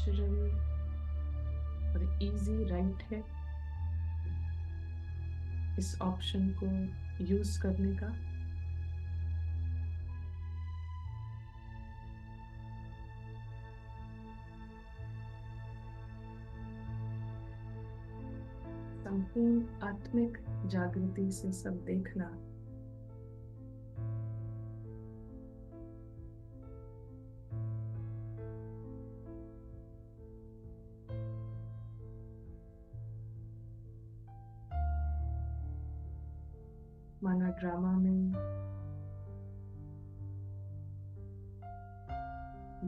Natural और easy right है इस ऑप्शन को यूज करने का। संपूर्ण आत्मिक जागृति से सब देखना, माना ड्रामा में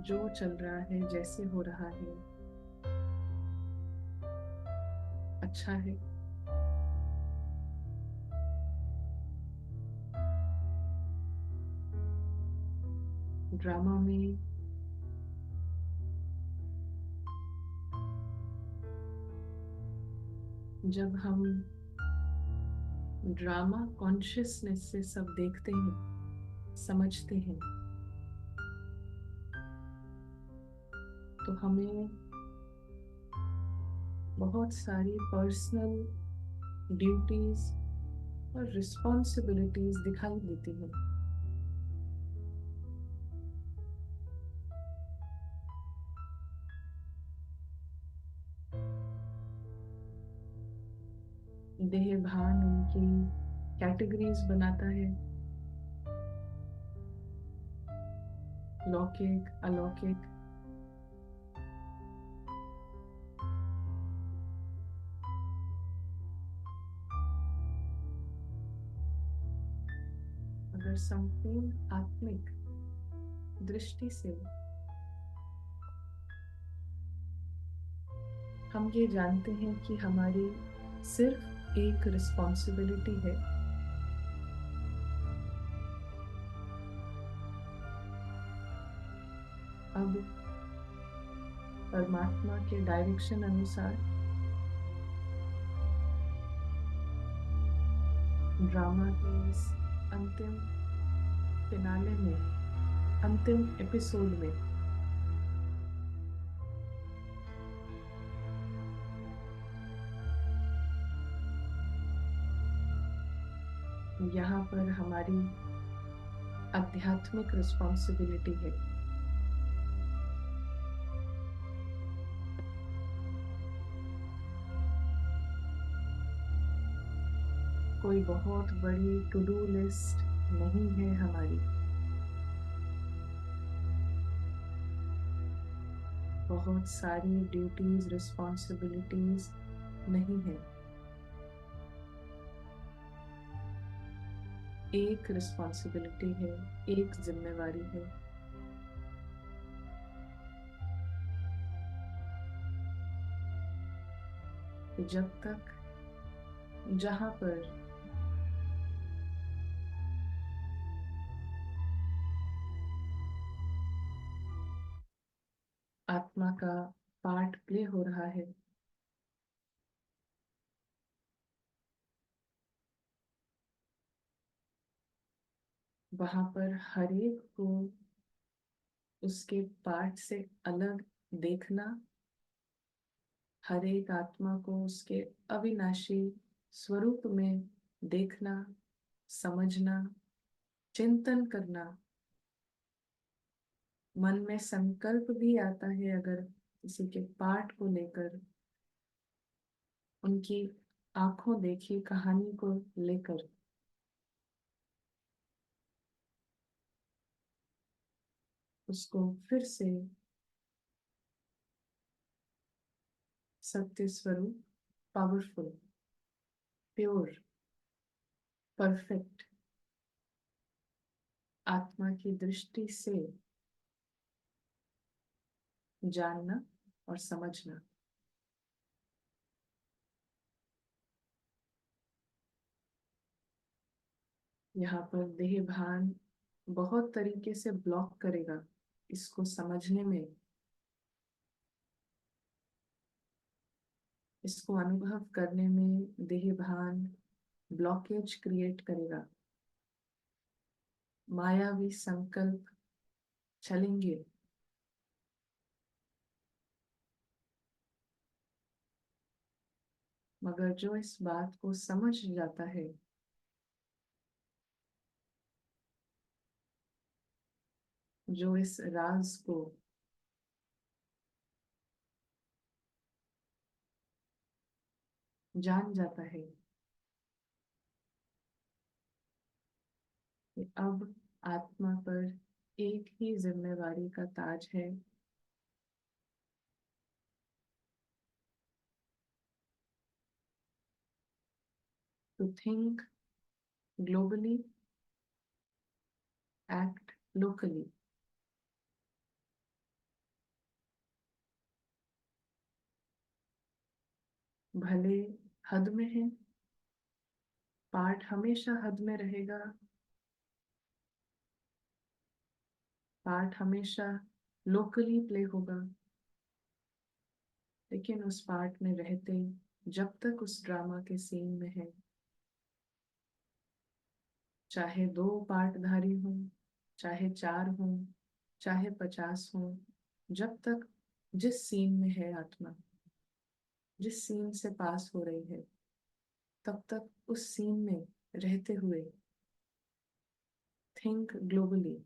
जो चल रहा है, जैसे हो रहा है, अच्छा है। ड्रामा में जब हम ड्रामा कॉन्शियसनेस से सब देखते हैं, समझते हैं, तो हमें बहुत सारी पर्सनल ड्यूटीज और रिस्पॉन्सिबिलिटीज दिखाई देती हैं। देह भान उनकी कैटेगरीज बनाता है, लौकिक, अलौकिक। अगर संपूर्ण आत्मिक दृष्टि से हम ये जानते हैं कि हमारी सिर्फ एक रिस्पॉन्सिबिलिटी है, अब परमात्मा के डायरेक्शन अनुसार ड्रामा के इस अंतिम फिनाले में, अंतिम एपिसोड में यहाँ पर हमारी आध्यात्मिक रिस्पॉन्सिबिलिटी है। कोई बहुत बड़ी टू डू लिस्ट नहीं है हमारी, बहुत सारी ड्यूटीज, रिस्पॉन्सिबिलिटीज नहीं है। एक रिस्पॉन्सिबिलिटी है, एक जिम्मेवारी है। कि जब तक, जहां पर आत्मा का पार्ट प्ले हो रहा है, वहां पर हर एक को उसके पार्ट से अलग देखना, हर एक आत्मा को उसके अविनाशी स्वरूप में देखना, समझना, चिंतन करना। मन में संकल्प भी आता है अगर किसी के पार्ट को लेकर, उनकी आंखों देखी कहानी को लेकर, उसको फिर से सत्य स्वरूप, पावरफुल, प्योर, परफेक्ट आत्मा की दृष्टि से जानना और समझना। यहाँ पर देह भान बहुत तरीके से ब्लॉक करेगा इसको समझने में, इसको अनुभव करने में देह भान ब्लॉकेज क्रिएट करेगा। मायावी संकल्प चलेंगे, मगर जो इस बात को समझ जाता है, जो इस राज को जान जाता है कि अब आत्मा पर एक ही जिम्मेवारी का ताज है, to think globally, act locally. भले हद में है, पार्ट हमेशा हद में रहेगा, पार्ट हमेशा लोकली प्ले होगा, लेकिन उस पार्ट में रहते, जब तक उस ड्रामा के सीन में है, चाहे दो पार्टधारी हों, चाहे चार हों, चाहे 50 हों, जब तक जिस सीन में है आत्मा, जिस सीन से पास हो रही है, तब तक उस सीन में रहते हुए थिंक ग्लोबली।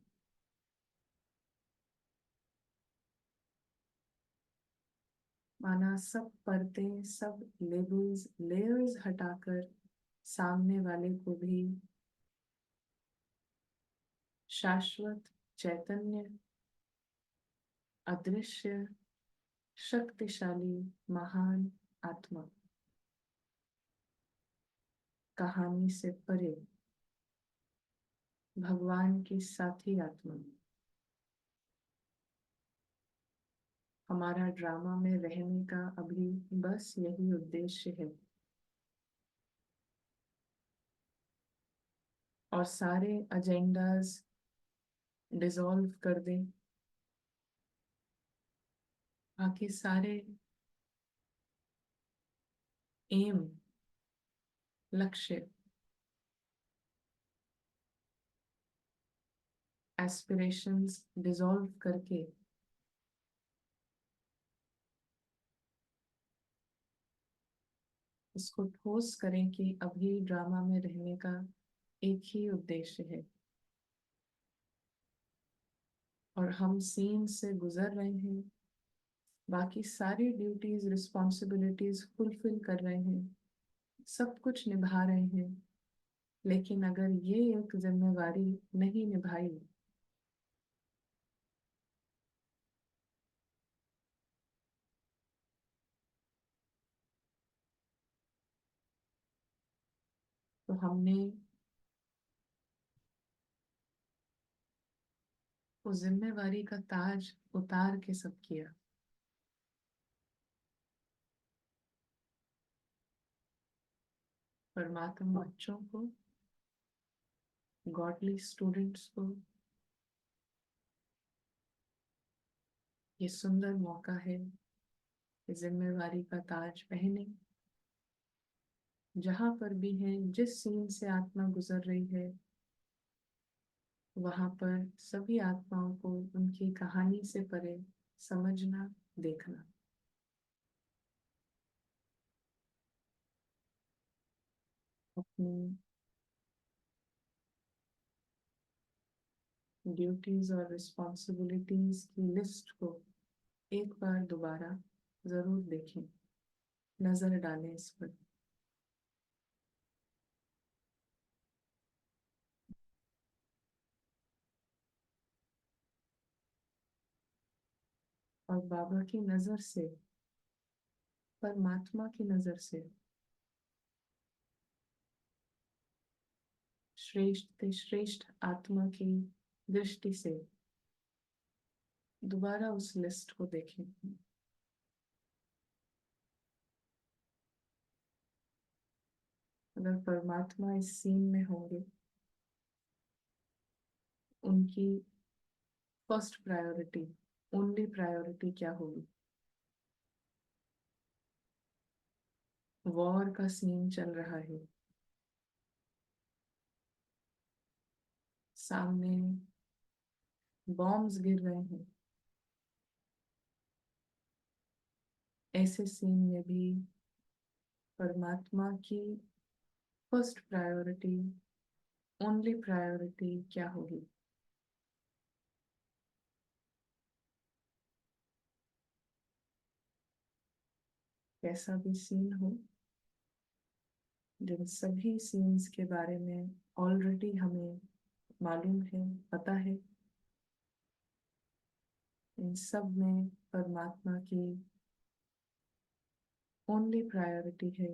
माना सब परतें, सब लेबल्स, लेयर्स हटाकर सामने वाले को भी शाश्वत चैतन्य, अदृश्य, शक्तिशाली, महान आत्मा, कहानी से परे, भगवान की साथी आत्मा। हमारा ड्रामा में रहने का अभी बस यही उद्देश्य है, और सारे एजेंडाज डिसॉल्व कर दें, बाकी सारे एम, लक्ष्य, एस्पिरेशंस डिसॉल्व करके इसको ठोस करें कि अभी ड्रामा में रहने का एक ही उद्देश्य है, और हम सीन से गुजर रहे हैं, बाकी सारी ड्यूटीज रिस्पॉन्सिबिलिटीज फुलफिल कर रहे हैं, सब कुछ निभा रहे हैं, लेकिन अगर ये एक जिम्मेवारी नहीं निभाई, तो हमने उस जिम्मेवारी का ताज उतार के सब किया। परमात्मा बच्चों को, गॉडली स्टूडेंट्स को ये सुंदर मौका है कि जिम्मेवारी का ताज पहने, जहां पर भी है, जिस सीन से आत्मा गुजर रही है, वहां पर सभी आत्माओं को उनकी कहानी से परे समझना, देखना। अपनी ड्यूटीज और रिस्पॉन्सिबिलिटीज की लिस्ट को एक बार दोबारा जरूर देखें, नजर डालें इस पर। और बाबा की नजर से, परमात्मा की नजर से, श्रेष्ठ से श्रेष्ठ आत्मा की दृष्टि से दोबारा उस लिस्ट को देखें। अगर परमात्मा इस सीन में होंगे, उनकी फर्स्ट प्रायोरिटी, ओनली प्रायोरिटी क्या होगी? वॉर का सीन चल रहा है, सामने बॉम्ब्स गिर रहे हैं, ऐसे सीन में भी परमात्मा की फर्स्ट प्रायोरिटी, ओनली प्रायोरिटी क्या होगी? कैसा भी सीन हो, जिन सभी सीन्स के बारे में ऑलरेडी हमें मालूम है, पता है, इन सब में परमात्मा की ओनली प्रायोरिटी है।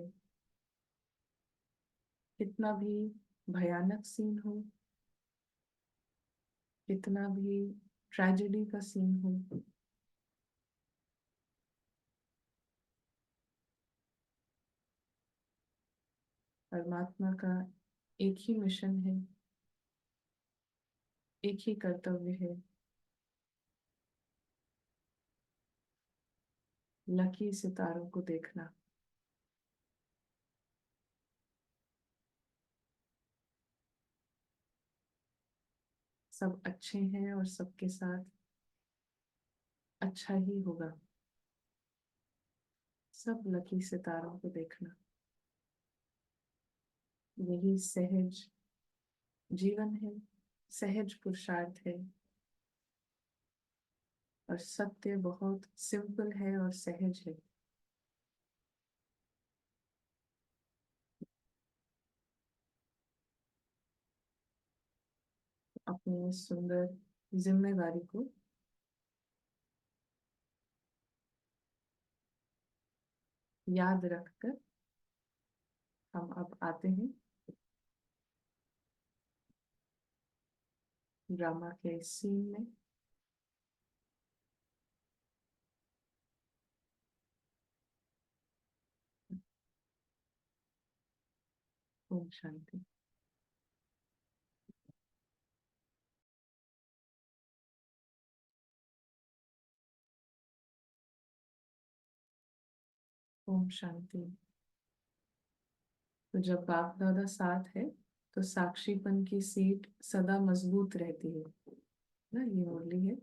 कितना भी भयानक सीन हो, कितना भी ट्रेजेडी का सीन हो, परमात्मा का एक ही मिशन है, एक ही कर्तव्य है, लकी सितारों को देखना। सब अच्छे हैं और सबके साथ अच्छा ही होगा। सब लकी सितारों को देखना, यही सहज जीवन है, सहज पुरुषार्थ है। और सत्य बहुत सिंपल है और सहज है। अपनी इस सुंदर जिम्मेदारी को याद रखकर हम अब आते हैं ड्रामा के सीन में। ओम शांति। ओम शांति। तो जब बाप दादा साथ है तो साक्षीपन की सीट सदा मजबूत रहती है ना, ये मुरली है।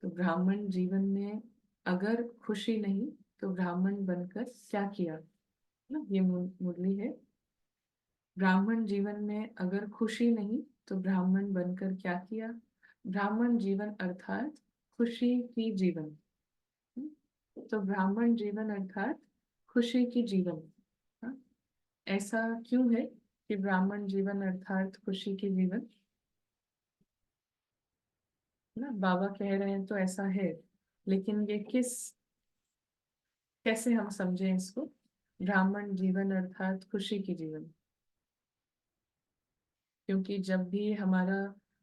तो ब्राह्मण जीवन में अगर खुशी नहीं तो ब्राह्मण बनकर क्या किया ना, ये मुरली है। ब्राह्मण जीवन में अगर खुशी नहीं तो ब्राह्मण बनकर क्या किया? ब्राह्मण जीवन अर्थात खुशी की जीवन। तो ब्राह्मण जीवन अर्थात खुशी की जीवन। हाँ? ऐसा क्यों है कि ब्राह्मण जीवन अर्थात खुशी की जीवन? ना बाबा कह रहे हैं तो ऐसा है, लेकिन ये कैसे हम समझें इसको? ब्राह्मण जीवन अर्थात खुशी की जीवन, क्योंकि जब भी हमारा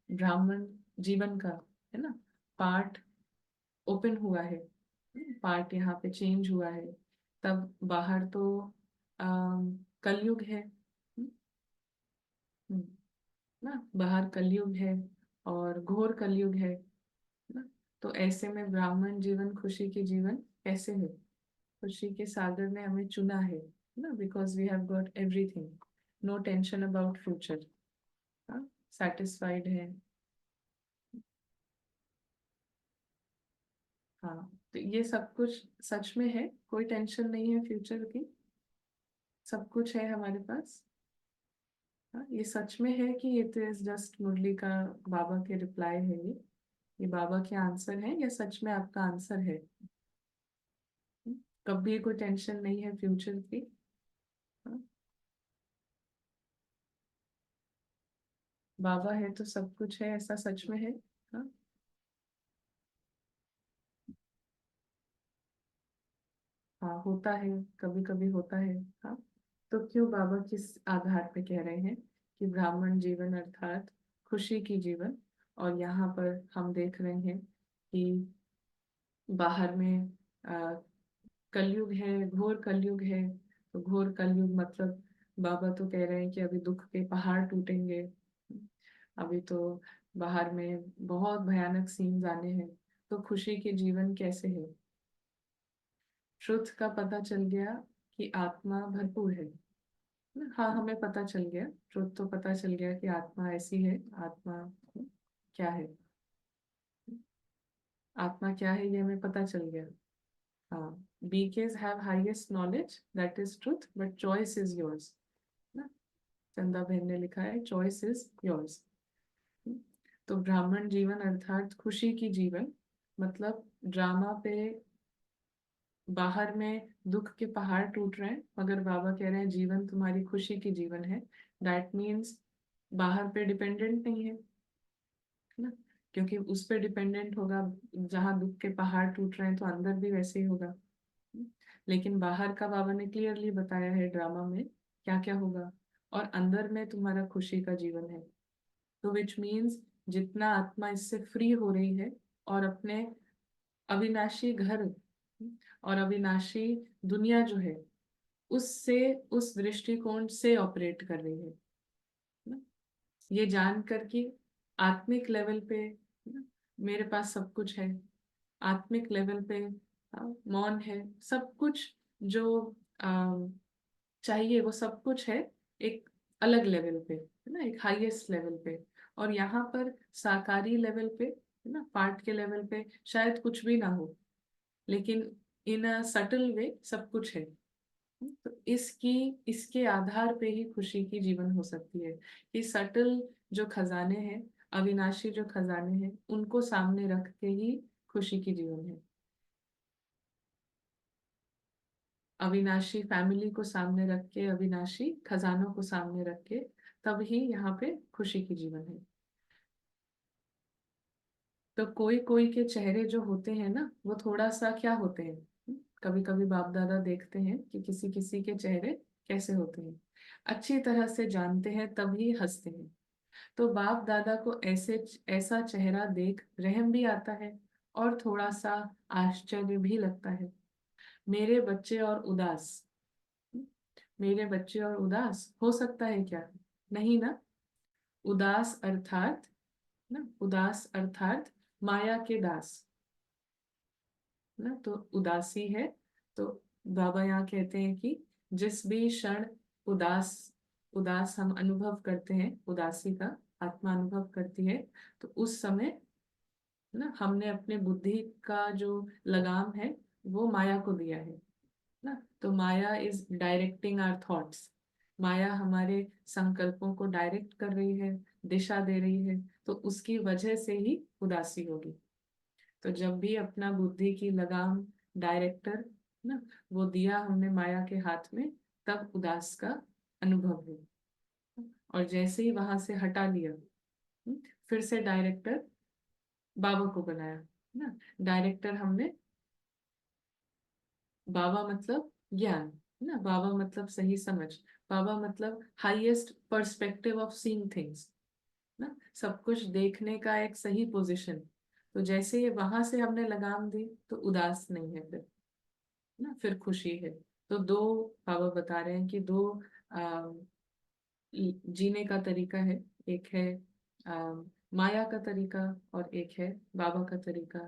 ब्राह्मण जीवन का है ना पार्ट ओपन हुआ है, पार्ट यहाँ पे चेंज हुआ है, तब बाहर तो कलयुग है। हम्म, ना बाहर कलयुग है और घोर कलयुग है ना। तो ऐसे में ब्राह्मण जीवन खुशी की जीवन कैसे है? खुशी के सागर ने हमें चुना है ना, because we have got everything, no tension about future, satisfied है। हाँ, तो ये सब कुछ सच में है, कोई टेंशन नहीं है फ्यूचर की, सब कुछ है हमारे पास। हाँ, ये सच में है कि इट इज जस्ट मुरली का बाबा के रिप्लाई है ये बाबा के आंसर है या सच में आपका आंसर है? कभी कोई टेंशन नहीं है फ्यूचर की। हाँ, बाबा है तो सब कुछ है, ऐसा सच में है। हाँ, हाँ होता है, कभी कभी होता है। हाँ, तो क्यों बाबा किस आधार पे कह रहे हैं कि ब्राह्मण जीवन अर्थात खुशी की जीवन? और यहाँ पर हम देख रहे हैं कि बाहर में कलयुग है, घोर कलयुग है। तो घोर कलयुग मतलब बाबा तो कह रहे हैं कि अभी दुख के पहाड़ टूटेंगे, अभी तो बाहर में बहुत भयानक सीन्स आने हैं। तो खुशी के जीवन कैसे है? ट्रुथ का पता चल गया कि आत्मा भरपूर है। हाँ, हमें पता चल गया, ट्रुथ तो पता चल गया कि आत्मा ऐसी है। आत्मा क्या है? आत्मा क्या है ये हमें पता चल गया। BKs have highest knowledge, that is truth, but choice is yours. ना, चंदा बहन ने लिखा है choice is yours. तो ब्राह्मण जीवन अर्थात खुशी की जीवन, मतलब ड्रामा पे बाहर में दुख के पहाड़ टूट रहे हैं, मगर बाबा कह रहे हैं जीवन तुम्हारी खुशी की जीवन है. दैट मीन्स बाहर पे डिपेंडेंट नहीं है ना, क्योंकि उस पे डिपेंडेंट होगा जहाँ दुख के पहाड़ टूट रहे हैं तो अंदर भी वैसे ही होगा. लेकिन बाहर का बाबा ने क्लियरली बताया है ड्रामा में क्या क्या होगा, और अंदर में तुम्हारा खुशी का जीवन है. तो विच मीन्स जितना आत्मा इससे फ्री हो रही है और अपने अविनाशी घर और अविनाशी दुनिया जो है उससे, उस दृष्टिकोण से ऑपरेट कर रही है ना, ये जान कर कि आत्मिक लेवल पे ना, मेरे पास सब कुछ है. आत्मिक लेवल पे मौन है, सब कुछ जो चाहिए वो सब कुछ है, एक अलग लेवल पे है ना, एक हाईएस्ट लेवल पे. और यहाँ पर साकारी लेवल पे है ना, पार्ट के लेवल पे शायद कुछ भी ना हो, लेकिन इन अ सटल वे सब कुछ है. तो इसके आधार पे ही खुशी की जीवन हो सकती है कि सटल जो खजाने हैं, अविनाशी जो खजाने हैं, उनको सामने रख के ही खुशी की जीवन है. अविनाशी फैमिली को सामने रख के, अविनाशी खजानों को सामने रख के, तब ही यहाँ पे खुशी की जीवन है. तो कोई कोई के चेहरे जो होते हैं ना, वो थोड़ा सा क्या होते हैं, कभी कभी बाप दादा देखते हैं कि किसी किसी के चेहरे कैसे होते हैं, अच्छी तरह से जानते हैं तभी हंसते हैं. तो बाप दादा को ऐसा चेहरा देख रहम भी आता है और थोड़ा सा आश्चर्य भी लगता है. मेरे बच्चे और उदास, मेरे बच्चे और उदास हो सकता है क्या, नहीं ना. उदास अर्थात ना, उदास अर्थात माया के दास ना, तो उदासी है. तो बाबा यहाँ कहते हैं कि जिस भी क्षण उदास उदास हम अनुभव करते हैं, उदासी का आत्मा अनुभव करती है, तो उस समय ना हमने अपने बुद्धि का जो लगाम है वो माया को दिया है ना. तो माया इज डायरेक्टिंग आवर थॉट्स, माया हमारे संकल्पों को डायरेक्ट कर रही है, दिशा दे रही है. तो उसकी वजह से ही उदासी होगी. तो जब भी अपना बुद्धि की लगाम, डायरेक्टर ना, वो दिया हमने माया के हाथ में, तब उदास का अनुभव हुआ. और जैसे ही वहां से हटा लिया, फिर से डायरेक्टर बाबा को बनाया ना. डायरेक्टर हमने, बाबा मतलब ज्ञान ना, बाबा मतलब सही समझ, बाबा मतलब highest perspective of seeing things ना, सब कुछ देखने का एक सही पोजीशन. तो जैसे ये वहां से हमने लगाम दी तो उदास नहीं है फिर ना, फिर खुशी है. तो दो बाबा बता रहे हैं कि दो आ, जीने का तरीका है. एक है आ, माया का तरीका और एक है बाबा का तरीका.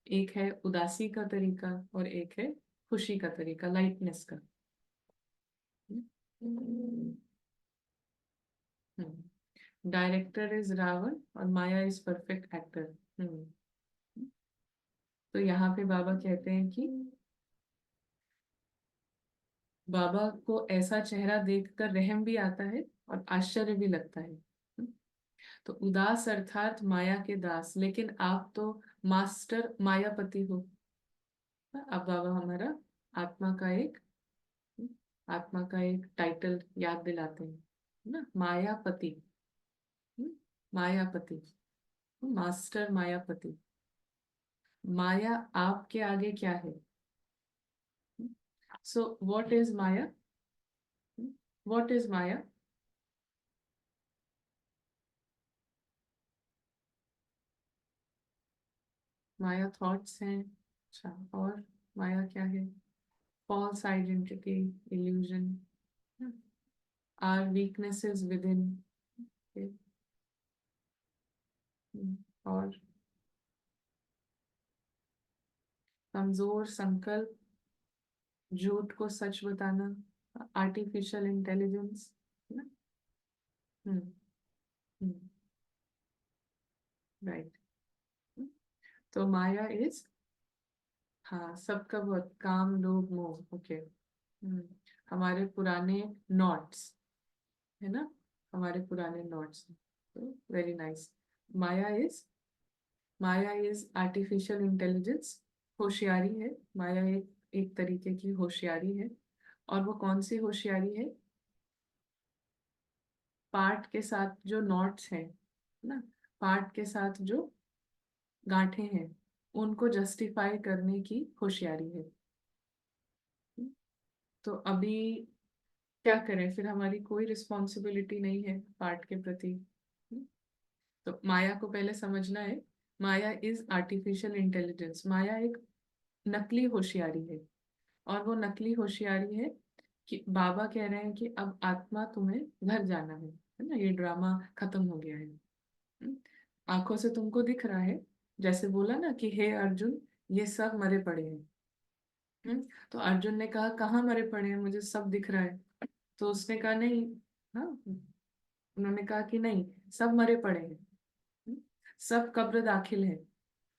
एक है उदासी का तरीका और एक है खुशी का तरीका, लाइटनेस का. डायरेक्टर इज रावण और माया इज परफेक्ट एक्टर. तो यहाँ पे बाबा कहते हैं कि बाबा को ऐसा चेहरा देखकर रहम भी आता है और आश्चर्य भी लगता है. तो उदास अर्थात माया के दास, लेकिन आप तो मास्टर मायापति हो. अब बाबा हमारा आत्मा का एक आत्मा का एक टाइटल याद दिलाते हैं ना, मायापति. मायापति, मास्टर मायापति. माया आपके आगे क्या है. सो व्हाट इज माया, व्हाट इज माया. माया थॉट्स हैं. अच्छा, और माया क्या है. False identity, illusion, are weaknesses within. और कमजोर संकल्प, झूठ को सच बताना, आर्टिफिशियल इंटेलिजेंस ना. राइट. तो माया इज हाँ, सबका बहुत, काम लोभ मोह, ओके। हमारे पुराने नॉट्स, है ना, हमारे पुराने नॉट्स। तो very nice. Maya is, Maya is artificial intelligence, होशियारी है। माया एक एक तरीके की होशियारी है। और वो कौन सी होशियारी है? पार्ट के साथ जो नॉट्स हैं ना, पार्ट के साथ जो गांठें हैं, उनको जस्टिफाई करने की होशियारी है। तो अभी क्या करें फिर? हमारी कोई रिस्पॉन्सिबिलिटी नहीं है पार्ट के प्रति। तो माया को पहले समझना है। माया इज आर्टिफिशियल इंटेलिजेंस, माया एक नकली होशियारी है। और वो नकली होशियारी है कि बाबा कह रहे हैं कि अब आत्मा तुम्हें घर जाना है ना, ये ड्रामा खत्म हो गया है। हम्म? आंखों से तुमको दिख रहा है, जैसे बोला ना कि हे अर्जुन, ये सब मरे पड़े हैं। तो अर्जुन ने कहा कहाँ मरे पड़े हैं, मुझे सब दिख रहा है। तो उसने कहा नहीं। हाँ, उन्होंने कहा कि नहीं, सब मरे पड़े हैं। हम्म? सब कब्र दाखिल है।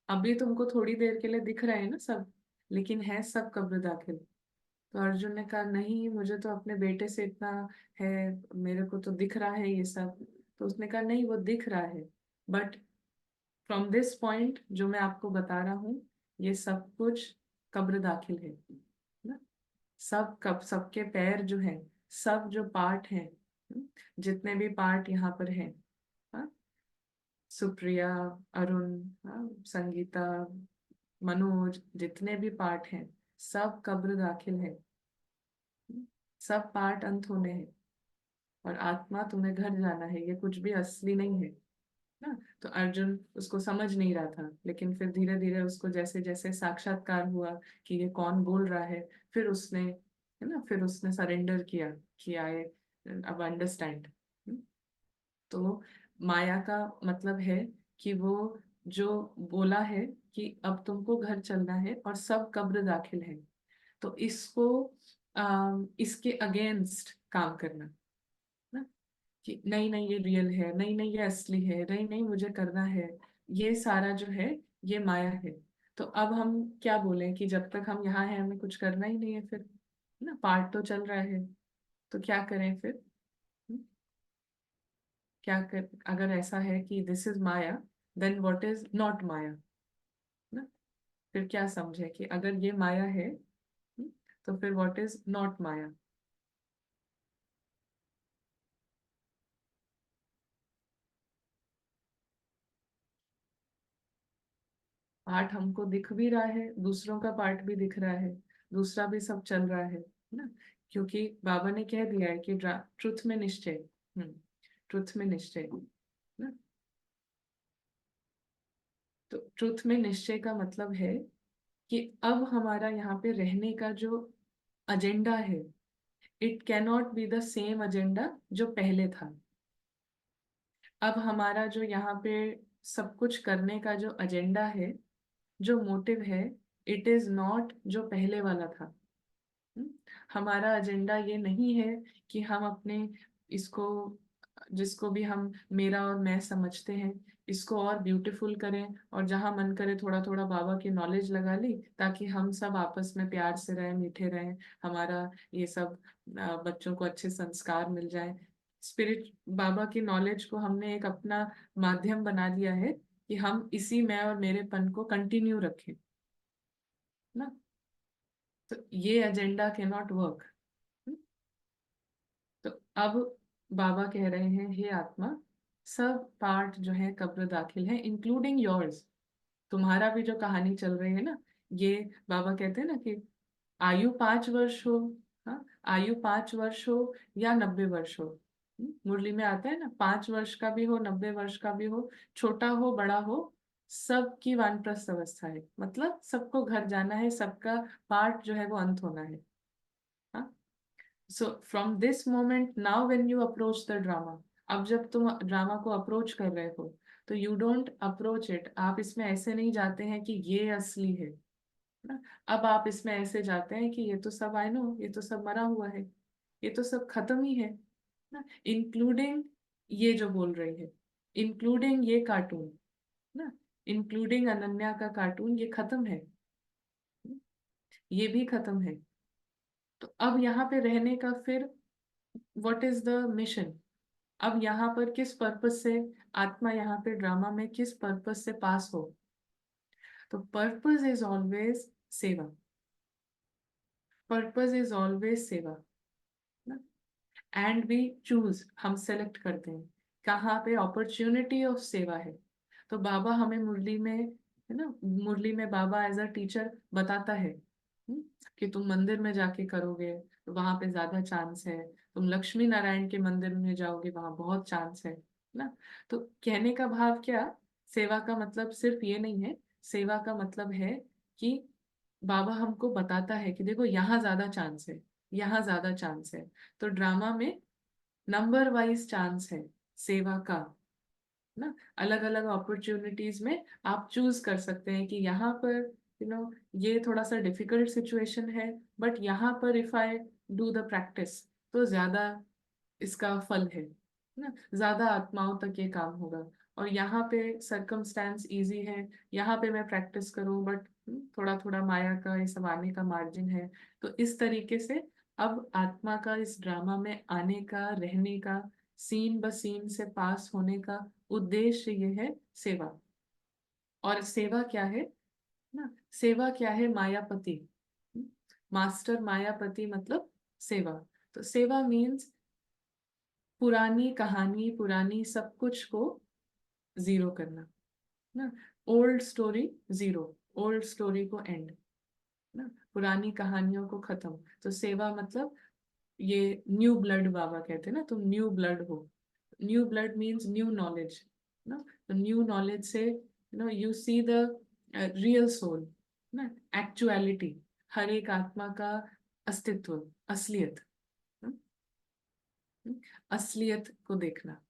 अभी तुमको थोड़ी देर के लिए दिख रहे हैं ना सब, लेकिन है सब कब्र दाखिल। तो अर्जुन ने कहा नहीं, मुझे तो अपने बेटे से इतना है, मेरे को तो दिख रहा है ये सब। तो उसने कहा नहीं, वो दिख रहा है, बट फ्रॉम दिस पॉइंट जो मैं आपको बता रहा हूँ, ये सब कुछ कब्र दाखिल है ना। सब कब, सबके पैर जो हैं, सब जो पार्ट हैं, जितने भी पार्ट यहाँ पर हैं, हाँ, सुप्रिया, अरुण, हाँ, संगीता, मनोज, जितने भी पार्ट हैं, सब कब्र दाखिल है। सब पार्ट अंत होने हैं। और आत्मा तुम्हें घर जाना है, ये कुछ भी असली नहीं है ना। तो अर्जुन उसको समझ नहीं रहा था, लेकिन फिर धीरे धीरे उसको जैसे जैसे साक्षात्कार हुआ कि ये कौन बोल रहा है, फिर उसने, है ना, फिर उसने सरेंडर किया कि आई अब अंडरस्टैंड। तो माया का मतलब है कि वो जो बोला है कि अब तुमको घर चलना है और सब कब्र दाखिल है, तो इसको इसके अगेंस्ट काम करना ना, कि नहीं नहीं ये रियल है, नहीं नहीं ये असली है, नहीं नहीं मुझे करना है, ये सारा जो है ये माया है। तो अब हम क्या बोलें कि जब तक हम यहाँ हैं हमें कुछ करना ही नहीं है फिर, ना, पार्ट तो चल रहा है। तो क्या करें फिर? हम्म? क्या कर, अगर ऐसा है कि this is maya, then what is not maya ना? फिर क्या समझे कि अगर ये माया है, तो फिर what is not Maya? Part हमको दिख भी रहा है, दूसरों का पार्ट भी दिख रहा है, दूसरा भी सब चल रहा है ना। क्योंकि बाबा ने कह दिया है कि ट्रुथ में निश्चय। हम्म, ट्रुथ में निश्चय ना। तो ट्रुथ में निश्चय का मतलब है कि अब हमारा यहाँ पे रहने का जो एजेंडा है, it cannot be the same agenda जो पहले था। अब हमारा जो यहाँ पे सब कुछ करने का जो एजेंडा है, जो मोटिव है, इट इज नॉट जो पहले वाला था। हम्म? हमारा एजेंडा ये नहीं है कि हम अपने इसको, जिसको भी हम मेरा और मैं समझते हैं, इसको और ब्यूटीफुल करें, और जहां मन करे थोड़ा थोड़ा बाबा की नॉलेज लगा ली, ताकि हम सब आपस में प्यार से रहें, मीठे रहें, हमारा ये सब बच्चों को अच्छे संस्कार मिल जाए। स्पिरिट बाबा की नॉलेज को हमने एक अपना माध्यम बना लिया है कि हम इसी मैं और मेरेपन को कंटिन्यू रखें ना। तो ये एजेंडा कैन नॉट वर्क। तो अब बाबा कह रहे हैं हे आत्मा, सब पार्ट जो है कब्र दाखिल है, इंक्लूडिंग योर्स। तुम्हारा भी जो कहानी चल रही है ना, ये बाबा कहते हैं ना कि आयु 5 वर्ष हो, हाँ, आयु 5 वर्ष हो या 90 वर्ष हो। मुरली में आता है ना, 5 वर्ष का भी हो, 90 वर्ष का भी हो, छोटा हो बड़ा हो, सबकी वानप्रस्थ अवस्था है, मतलब सबको घर जाना है, सबका पार्ट जो है वो अंत होना है। हाँ। So from this moment now when you approach the drama, अब जब तुम ड्रामा को अप्रोच कर रहे हो, तो यू डोंट अप्रोच इट, आप इसमें ऐसे नहीं जाते हैं कि ये असली है ना। अब आप इसमें ऐसे जाते हैं कि ये तो सब आई नो, ये तो सब मरा हुआ है, ये तो सब खत्म ही है ना, इंक्लूडिंग ये जो बोल रही है, इंक्लूडिंग ये कार्टून ना, इंक्लूडिंग अनन्या का कार्टून, ये खत्म है। ये भी खत्म है। तो अब यहाँ पे रहने का फिर व्हाट इज द मिशन? अब यहाँ पर किस पर्पस से आत्मा यहाँ पे ड्रामा में किस पर्पस से पास हो? तो पर्पस इज ऑलवेज सेवा। पर्पस इज ऑलवेज सेवा ना। एंड वी चूज, हम सेलेक्ट करते हैं कहाँ पे अपॉर्चुनिटी ऑफ सेवा है। तो बाबा हमें मुरली में, है ना, मुरली में बाबा एज अ टीचर बताता है कि तुम मंदिर में जाके करोगे तो वहां पे ज्यादा चांस है, तुम लक्ष्मी नारायण के मंदिर में जाओगे वहां बहुत चांस है ना। तो कहने का भाव क्या, सेवा का मतलब सिर्फ ये नहीं है। सेवा का मतलब है कि बाबा हमको बताता है कि देखो यहाँ ज्यादा चांस है, यहाँ ज्यादा चांस है। तो ड्रामा में नंबर वाइज चांस है सेवा का ना। अलग अलग अपॉर्चुनिटीज में आप चूज कर सकते हैं कि यहाँ पर ये थोड़ा सा डिफिकल्ट सिचुएशन है, बट यहाँ पर if I do the practice तो ज्यादा इसका फल है ना, ज्यादा आत्माओं तक ये काम होगा। और यहाँ पे सरकमस्टेंस इजी है, यहाँ पे मैं प्रैक्टिस करूँ बट थोड़ा थोड़ा माया का ये सब आने का मार्जिन है। तो इस तरीके से अब आत्मा का इस ड्रामा में आने का, रहने का, सीन ब सीन से पास होने का उद्देश्य ये है सेवा। और सेवा क्या है ना, सेवा क्या है, मायापति, मास्टर मायापति मतलब सेवा। तो सेवा मीन्स पुरानी कहानी, पुरानी सब कुछ को जीरो करना ना। Old story zero, old story को एंड ना, पुरानी कहानियों को खत्म। तो सेवा मतलब ये न्यू ब्लड, बाबा कहते हैं ना तुम न्यू ब्लड हो। New blood means new knowledge ना। तो न्यू नॉलेज से you see the real soul ना, एक्चुअलिटी, हर एक आत्मा का अस्तित्व, असलियत, ना? असलियत को देखना।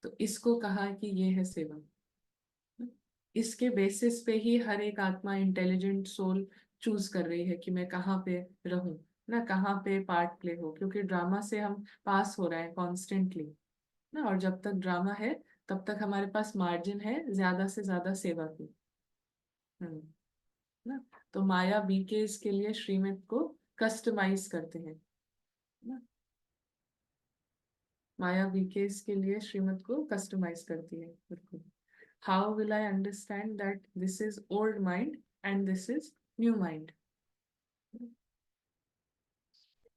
तो इसको कहा कि ये है सेवा। इसके बेसिस पे ही हर एक आत्मा, इंटेलिजेंट सोल चूज कर रही है कि मैं कहाँ पे रहूं ना, कहाँ पे पार्ट प्ले हो, क्योंकि ड्रामा से हम पास हो रहे हैं कॉन्स्टेंटली ना। और जब तक ड्रामा है तब तक हमारे पास मार्जिन है ज्यादा से ज्यादा सेवा की। हम्म ना। तो माया बीकेस के लिए श्रीमत को कस्टमाइज करते हैं ना। माया बीकेस के लिए श्रीमत को कस्टमाइज करती है बिल्कुल। How will I understand that this is old mind and this is new mind?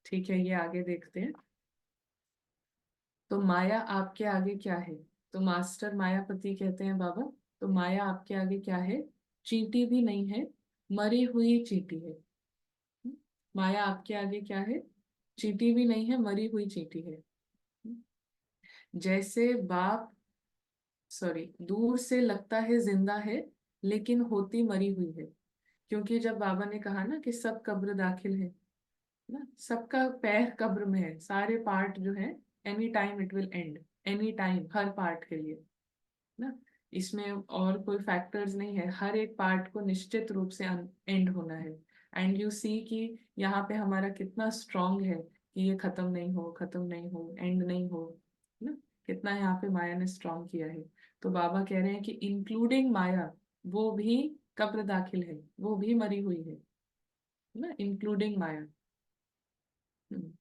ठीक है, ये आगे देखते हैं। तो माया आपके आगे क्या है? तो मास्टर मायापति कहते हैं बाबा, तो माया आपके आगे क्या है? चींटी भी नहीं है, मरी हुई चींटी है। माया आपके आगे क्या है? चींटी भी नहीं है, मरी हुई चींटी है। जैसे बाप, सॉरी, दूर से लगता है जिंदा है लेकिन होती मरी हुई है। क्योंकि जब बाबा ने कहा ना कि सब कब्र दाखिल है ना, सबका पैर कब्र में है, सारे पार्ट जो है any time it will and, any time, her part के लिए ना। इसमें और कोई फैक्टर्स नहीं है, हर एक पार्ट को निश्चित रूप से एंड होना है। एंड यू सी कि यहाँ पे हमारा कितना स्ट्रांग है कि ये खत्म नहीं हो, खत्म नहीं हो, एंड नहीं हो ना। कितना यहाँ पे माया ने स्ट्रांग किया है। तो बाबा कह रहे हैं कि इंक्लूडिंग माया, वो भी कब्र दाखिल है, वो भी मरी हुई है ना, इंक्लूडिंग माया। हम्म।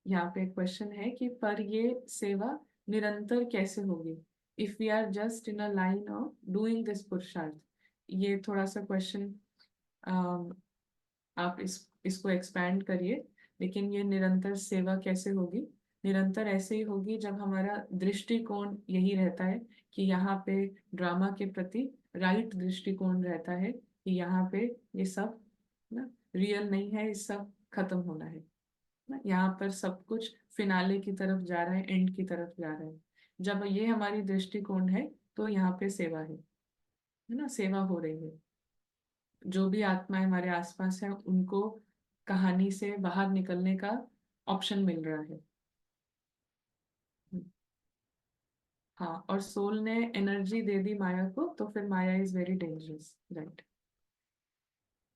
यहाँ पे क्वेश्चन है कि पर ये सेवा निरंतर कैसे होगी, if we are just in a line of doing this पुरुषार्थ। ये थोड़ा सा क्वेश्चन आप इसको एक्सपैंड करिए। लेकिन ये निरंतर सेवा कैसे होगी? निरंतर ऐसे ही होगी जब हमारा दृष्टिकोण यही रहता है कि यहाँ पे ड्रामा के प्रति राइट दृष्टिकोण रहता है कि यहाँ पे ये सब ना रियल नहीं है, ये सब खत्म होना है ना। यहाँ पर सब कुछ फिनाले की तरफ जा रहा है, एंड की तरफ जा रहा है। जब ये हमारी दृष्टिकोण है तो यहाँ पे सेवा है ना, सेवा हो रही है। जो भी आत्माएं हमारे आसपास हैं उनको कहानी से बाहर निकलने का ऑप्शन मिल रहा है। हाँ, और सोल ने एनर्जी दे दी माया को तो फिर माया इज वेरी डेंजरस, राइट।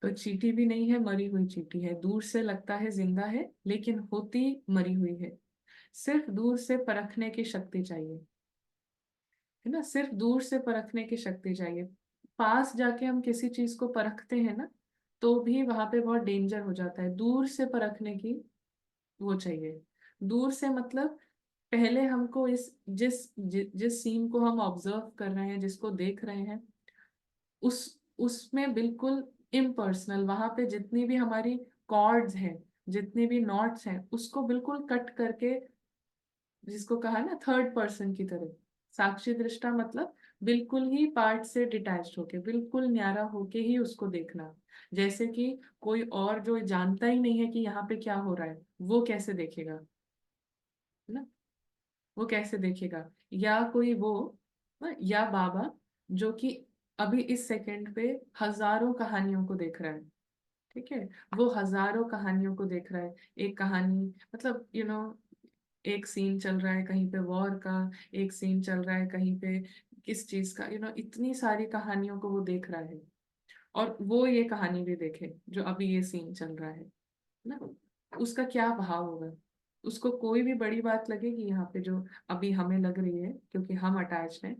तो चींटी भी नहीं है, मरी हुई चींटी है। दूर से लगता है जिंदा है लेकिन होती मरी हुई है। सिर्फ दूर से परखने की शक्ति चाहिए, है ना, सिर्फ दूर से परखने की शक्ति चाहिए। पास जाके हम किसी चीज को परखते हैं ना, तो भी वहां पे बहुत डेंजर हो जाता है। दूर से परखने की वो चाहिए। दूर से मतलब पहले हमको जिस सीन को हम ऑब्जर्व कर रहे हैं, जिसको देख रहे हैं, उस उसमें बिल्कुल इम्पर्सनल, वहां पे जितनी भी हमारी कॉर्ड्स हैं, जितनी भी नॉट्स हैं, उसको बिल्कुल कट करके, जिसको कहा ना थर्ड पर्सन की तरह, साक्षी दृष्टा मतलब बिल्कुल ही पार्ट से डिटैच होके, बिल्कुल न्यारा होके ही उसको देखना। जैसे कि कोई और जो जानता ही नहीं है कि यहाँ पे क्या हो रहा है, वो कैसे देखेगा, है ना? वो कैसे देखेगा? या कोई वो, या बाबा जो कि अभी इस सेकंड पे हजारों कहानियों को देख रहा है, ठीक है? वो हजारों कहानियों को देख रहा है। एक कहानी मतलब एक सीन चल रहा है कहीं पे वॉर का, एक सीन चल रहा है कहीं पे किस चीज का, इतनी सारी कहानियों को वो देख रहा है। और वो ये कहानी भी देखे जो अभी ये सीन चल रहा है ना, उसका क्या भाव होगा? उसको कोई भी बड़ी बात लगेगी यहाँ पे जो अभी हमें लग रही है क्योंकि हम अटैच हैं,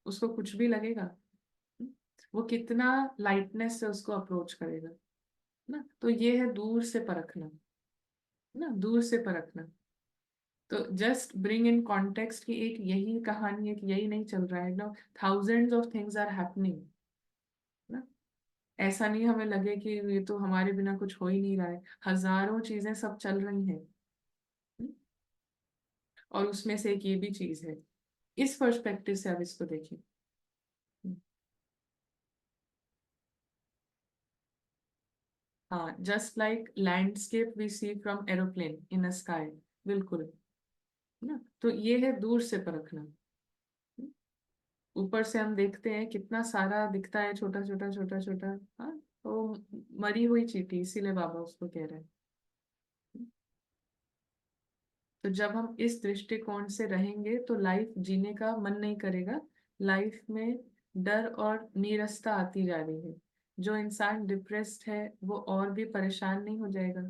उसको कुछ भी लगेगा? वो कितना लाइटनेस से उसको अप्रोच करेगा ना। तो ये है दूर से परखना, ना दूर से परखना। तो जस्ट ब्रिंग इन कॉन्टेक्स्ट की एक यही कहानी, एक यही नहीं चल रहा है ना, thousands of things are happening ना। ऐसा नहीं हमें लगे कि ये तो हमारे बिना कुछ हो ही नहीं रहा है, हजारों चीजें सब चल रही हैं। हम्म, और उसमें से एक ये भी चीज है। इस पर्सपेक्टिव से आप इसको देखें। हाँ, just like landscape we see from aeroplane in a sky, बिल्कुल ना। तो ये है दूर से परखना। ऊपर से हम देखते हैं कितना सारा दिखता है, छोटा छोटा छोटा छोटा। हाँ, तो मरी हुई चींटी, इसीलिए बाबा उसको कह रहे हैं। तो जब हम इस दृष्टिकोण से रहेंगे तो लाइफ जीने का मन नहीं करेगा। लाइफ में डर और नीरसता आती जा रही है। जो इंसान डिप्रेस्ड है वो और भी परेशान नहीं हो जाएगा?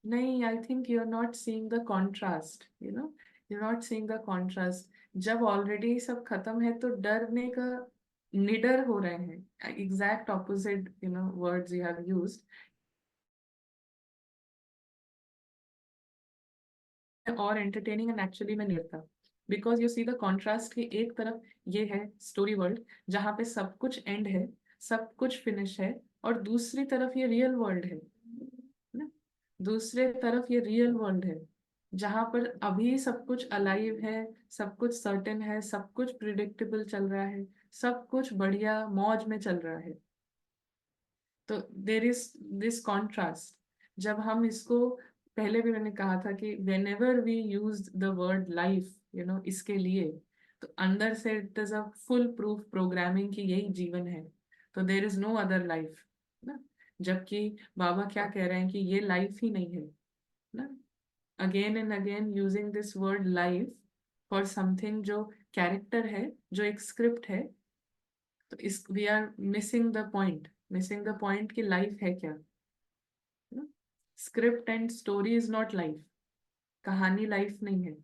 नहीं, I think you are not seeing the contrast, you are not seeing the contrast. जब ऑलरेडी सब खत्म है तो डरने का, निडर हो रहे हैं, exact opposite words you have used. और एंटरटेनिंग एंड एक्चुअली में नहीं था, because you see the contrast की एक तरफ ये है स्टोरी वर्ल्ड जहाँ पे सब कुछ एंड है, सब कुछ फिनिश है, और दूसरी तरफ ये रियल वर्ल्ड है ना। दूसरे तरफ ये रियल वर्ल्ड है जहाँ पर अभी सब अलाइव है, सब कुछ सर्टेन है, सब कुछ प्रिडिक्टेबल चल रहा है, सब कुछ बढ़िया मौज में चल रहा है। तो देर इज दिस कॉन्ट्रास्ट। जब हम इसको, पहले भी मैंने कहा था कि whenever we use the word life इसके लिए, तो अंदर से it is a foolproof programming की यही जीवन है। तो there is no other life ना। जबकि बाबा क्या कह रहे हैं कि ये लाइफ ही नहीं है ना। Again and again using this word life for something जो कैरेक्टर है, जो एक स्क्रिप्ट है। तो इस we are missing the point, missing the point कि लाइफ है क्या। Script and story is not life. कहानी लाइफ नहीं है।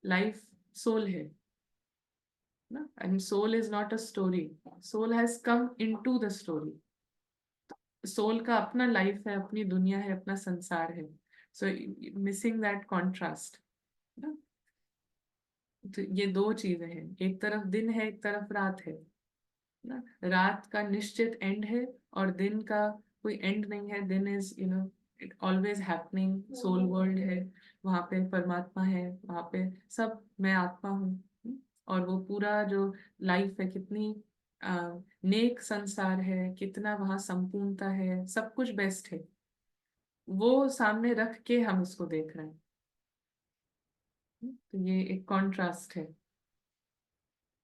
लाइफ सोल है ना, and soul is not a story. Soul has come into the story. Soul का अपना लाइफ है, अपनी दुनिया है, अपना संसार है। सो मिसिंग दैट कॉन्ट्रास्ट ना। तो ये दो चीजें हैं, एक तरफ दिन है, एक तरफ रात है ना। रात का निश्चित एंड है और दिन का कोई एंड नहीं है। दिन is it always happening, soul world है, वहाँ पे परमात्मा है, वहाँ पे सब मैं आत्मा हूँ। और वो पूरा जो लाइफ है, कितनी नेक संसार है, कितना वहाँ संपूर्णता है, सब कुछ बेस्ट है, वो सामने रख के हम इसको देख रहे हैं। तो ये एक कॉन्ट्रास्ट है।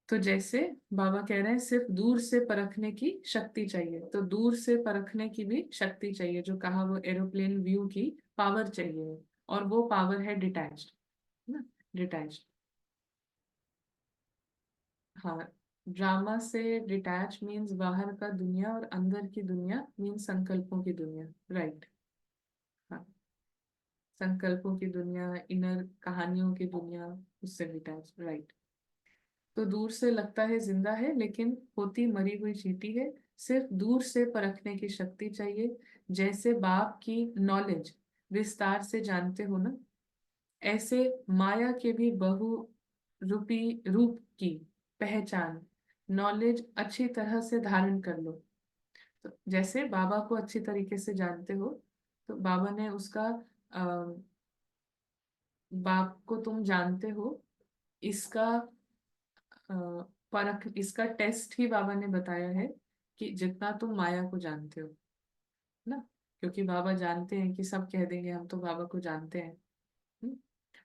तो जैसे बाबा कह रहे हैं सिर्फ दूर से परखने की शक्ति चाहिए, तो दूर से परखने की भी शक्ति चाहिए, जो कहा वो एरोप्लेन व्यू की पावर चाहिए। और वो पावर है डिटैच्ड ना, डिटैच्ड। हाँ, ड्रामा से डिटैच मीन्स बाहर का दुनिया, और अंदर की दुनिया मीन्स संकल्पों की दुनिया, राइट। हाँ, संकल्पों की दुनिया, इनर कहानियों की दुनिया, उससे डिटैच, राइट। तो दूर से लगता है जिंदा है, लेकिन होती मरी हुई चींटी है। सिर्फ दूर से परखने की शक्ति चाहिए। जैसे बाप की नॉलेज विस्तार से जानते हो ना, ऐसे माया के भी बहु रूपी रूप की पहचान नॉलेज अच्छी तरह से धारण कर लो। तो जैसे बाबा को अच्छी तरीके से जानते हो, तो बाबा ने उसका बाप को तुम जानते हो, इसका अ, परख, इसका टेस्ट ही बाबा ने बताया है कि जितना तुम माया को जानते हो ना। क्योंकि बाबा जानते हैं कि सब कह देंगे हम तो बाबा को जानते हैं,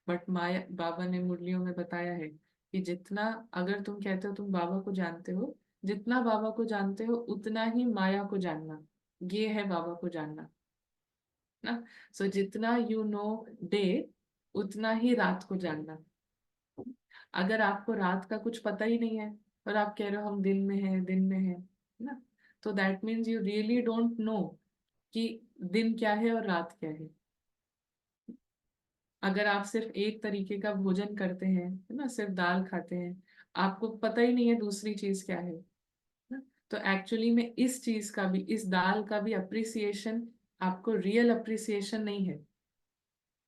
बट माया, बाबा ने मुरलियों में बताया है कि जितना, अगर तुम कहते हो तुम बाबा को जानते हो, जितना बाबा को जानते हो उतना ही माया को जानना, ये है बाबा को जानना ना। सो जितना यू नो डे, उतना ही रात को जानना। अगर आपको रात का कुछ पता ही नहीं है और आप कह रहे हो हम दिन में है, दिन में है ना, तो that means you really don't know कि दिन क्या है और रात क्या है। अगर आप सिर्फ एक तरीके का भोजन करते हैं, है ना, सिर्फ दाल खाते हैं, आपको पता ही नहीं है दूसरी चीज क्या है ना, तो एक्चुअली में इस चीज का भी, इस दाल का भी अप्रिसिएशन, आपको रियल अप्रिसिएशन नहीं है।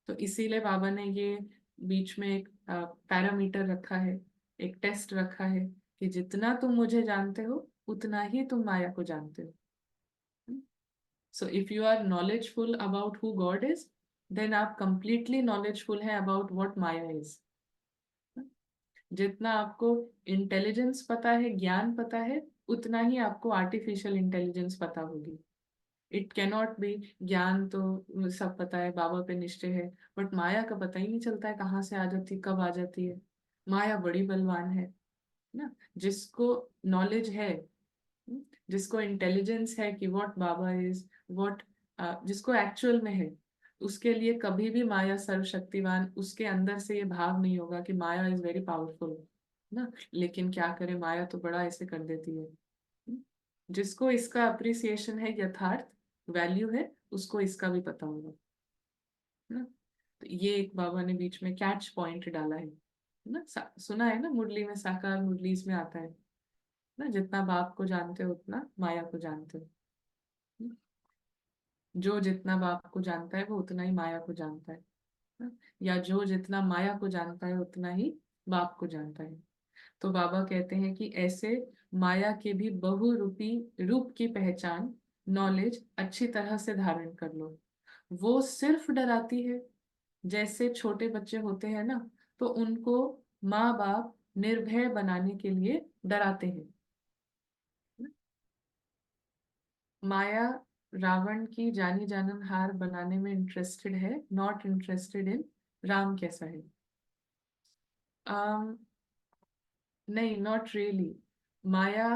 तो इसीलिए बाबा ने ये बीच में एक पैरामीटर रखा है, एक टेस्ट रखा है कि जितना तुम मुझे जानते हो उतना ही तुम माया को जानते हो। So if you are knowledgeful about who God is, then आप कंप्लीटली नॉलेजफुल हैं अबाउट व्हाट माया इज। जितना आपको इंटेलिजेंस पता है, ज्ञान पता है, उतना ही आपको आर्टिफिशियल इंटेलिजेंस पता होगी। इट कैनॉट बी, ज्ञान तो सब पता है, बाबा पे निश्चय है, बट माया का पता ही नहीं चलता है कहाँ से आ जाती है, कब आ जाती है। माया बड़ी बलवान है ना। जिसको नॉलेज है, जिसको इंटेलिजेंस है कि व्हाट बाबा इज, व्हाट, जिसको एक्चुअल में है, उसके लिए कभी भी माया सर्वशक्तिवान, उसके अंदर से ये भाव नहीं होगा कि माया इज वेरी पावरफुल ना। लेकिन क्या करे, माया तो बड़ा ऐसे कर देती है। जिसको इसका अप्रिसिएशन है, यथार्थ वैल्यू है, उसको इसका भी पता होगा ना। तो ये एक बाबा ने बीच में कैच पॉइंट डाला है ना। सुना है ना, मुरली में, साकार मुरली इसमें आता है ना, जितना बाप को जानते हो उतना माया को जानते हो। जो जितना बाप को जानता है वो उतना ही माया को जानता है ना? या जो जितना माया को जानता है उतना ही बाप को जानता है। तो बाबा कहते हैं कि ऐसे माया के भी बहुरूपी रूप की पहचान नॉलेज अच्छी तरह से धारण कर लो। वो सिर्फ डराती है। जैसे छोटे बच्चे होते हैं ना, तो उनको माँ बाप निर्भय बनाने के लिए डराते हैं। माया रावण की जानी जाननहार बनाने में इंटरेस्टेड है, नॉट इंटरेस्टेड इन राम कैसा है। um, नहीं, नॉट रियली। माया,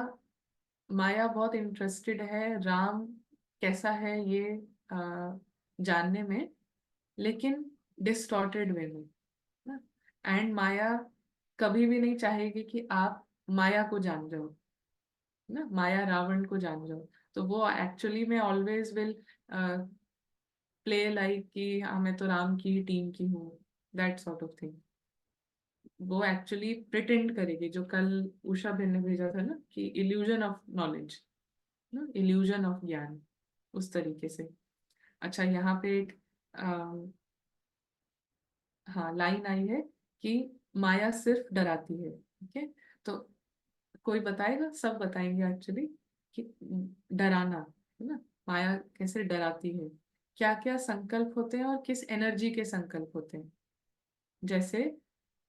माया बहुत इंटरेस्टेड है राम कैसा है ये जानने में, लेकिन डिस्टॉर्टेड वे में। एंड माया कभी भी नहीं चाहेगी कि आप माया को जान जाओ ना, माया रावण को जान जाओ। तो वो एक्चुअली में ऑलवेज विल प्ले लाइक कि हाँ मैं तो राम की टीम की हूँ, दैट सॉर्ट ऑफ थिंग। वो एक्चुअली प्रिटेंड करेगी, जो कल उषा बहन ने भेजा था ना, कि इल्यूजन ऑफ नॉलेज ना, इल्यूजन ऑफ ज्ञान, उस तरीके से। अच्छा, यहाँ पे एक हाँ लाइन आई है कि माया सिर्फ डराती है, ठीक है। तो कोई बताएगा, सब बताएंगे एक्चुअली कि डराना है ना, माया कैसे डराती है, क्या क्या संकल्प होते हैं और किस एनर्जी के संकल्प होते हैं। जैसे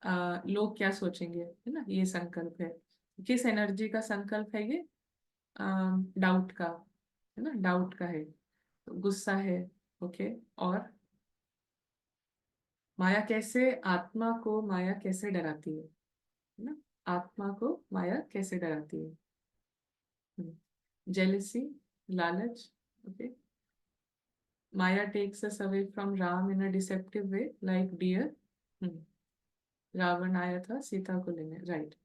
लोग क्या सोचेंगे, है ना, ये संकल्प है, किस एनर्जी का संकल्प है ये, डाउट का, है ना, डाउट का है, तो गुस्सा है। ओके, और माया कैसे, आत्मा को माया कैसे डराती है ना, आत्मा को माया कैसे डराती है। जेलिसी, लालच। Okay, maya takes us away from Ram in a deceptive way like deer. Ravan आया था सीता को लेने, right.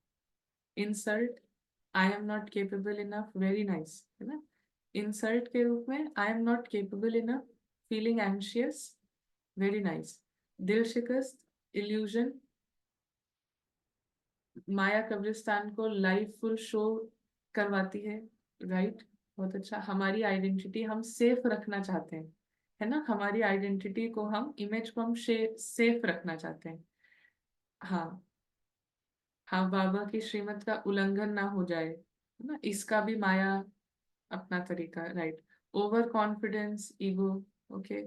Insult, I am not capable enough, very nice, है ना। इंसल्ट के रूप में I am not capable enough, feeling anxious, very nice. दिल शिकस्त, इल्यूजन, माया कब्रिस्तान को लाइव फुल शो करवाती है, राइट। बहुत अच्छा, हमारी आइडेंटिटी हम सेफ रखना चाहते हैं, है ना, हमारी आइडेंटिटी को हम, इमेज को हम सेफ रखना चाहते हैं। हाँ, हाँ, बाबा की श्रीमत का उल्लंघन ना हो जाए, है ना, इसका भी माया अपना तरीका, right. Over confidence, ego, okay.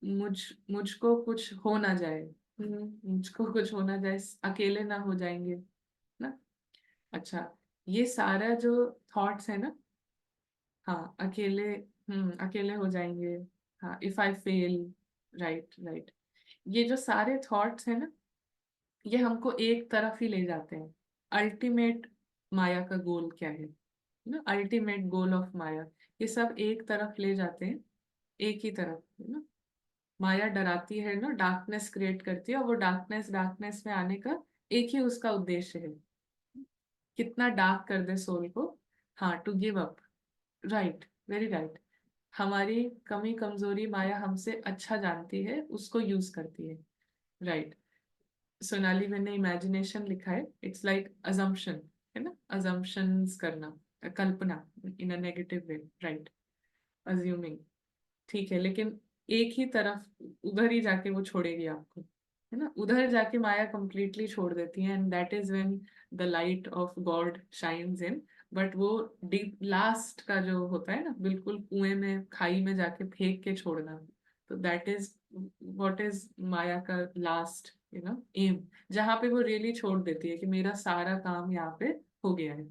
मुझ मुझको कुछ हो ना जाए, मुझको कुछ हो ना जाए, अकेले ना हो जाएंगे ना। अच्छा, ये सारा जो थॉट्स है ना, हाँ, अकेले, अकेले हो जाएंगे, हाँ, if I fail, right, right. ये जो सारे थॉट्स है ना, ये हमको एक तरफ ही ले जाते हैं। अल्टीमेट माया का गोल क्या है ना, अल्टीमेट गोल ऑफ माया, ये सब एक तरफ ले जाते हैं, एक ही तरफ, है ना। माया डराती है ना, डार्कनेस क्रिएट करती है, और वो डार्कनेस डार्कनेस में आने का एक ही उसका उद्देश्य है, कितना डार्क कर दे सोल को, हाँ, to give up, right, very right. हमारी कमी कमजोरी माया हमसे अच्छा जानती है, उसको यूज करती है, राइट। सोनाली, मैंने इमेजिनेशन लिखा है, इट्स लाइक अजम्पशन, है ना, अजम्पशंस करना, कल्पना, in a negative way, right, assuming, ठीक है, लेकिन एक ही तरफ उधर ही जाके वो छोड़ेगी आपको, है ना, उधर जाके माया कंप्लीटली छोड़ देती है, and that is when the light of God shines in. But वो डीप लास्ट का जो होता है ना, बिल्कुल कुएं में, खाई में जाके फेंक के छोड़ना, तो दैट इज व्हाट इज माया का लास्ट, एम, जहाँ पे वो रियली छोड़ देती है कि मेरा सारा काम यहाँ पे हो गया है।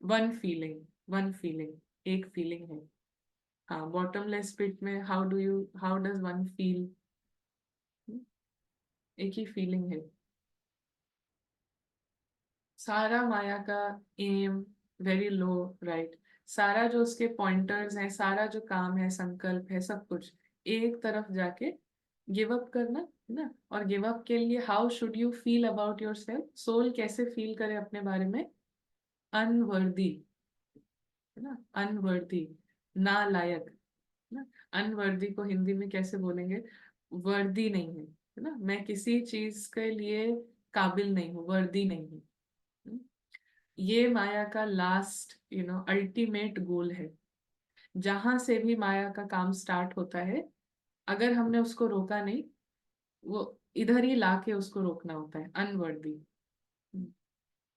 वन फीलिंग, वन फीलिंग, एक फीलिंग है। हाँ, बॉटमलेस पिट में हाउ डज वन फील, एक ही फीलिंग है। सारा माया का एम वेरी लो, राइट। सारा जो उसके पॉइंटर्स हैं, सारा जो काम है, संकल्प है, सब कुछ एक तरफ जाके गिव अप करना, है ना। और गिव अप के लिए how should you feel about your self, soul कैसे फील करे अपने बारे में, अनवर्दी, है ना, अनवर्दी, नालायक, ना। अनवर्दी को हिंदी में कैसे बोलेंगे, वर्दी नहीं है ना, मैं किसी चीज के लिए काबिल नहीं हूँ, वर्दी नहीं हूँ। ये माया का लास्ट, अल्टीमेट गोल है। जहां से भी माया का काम स्टार्ट होता है, अगर हमने उसको रोका नहीं, वो इधर ही लाके उसको रोकना होता है, अनवर्दी,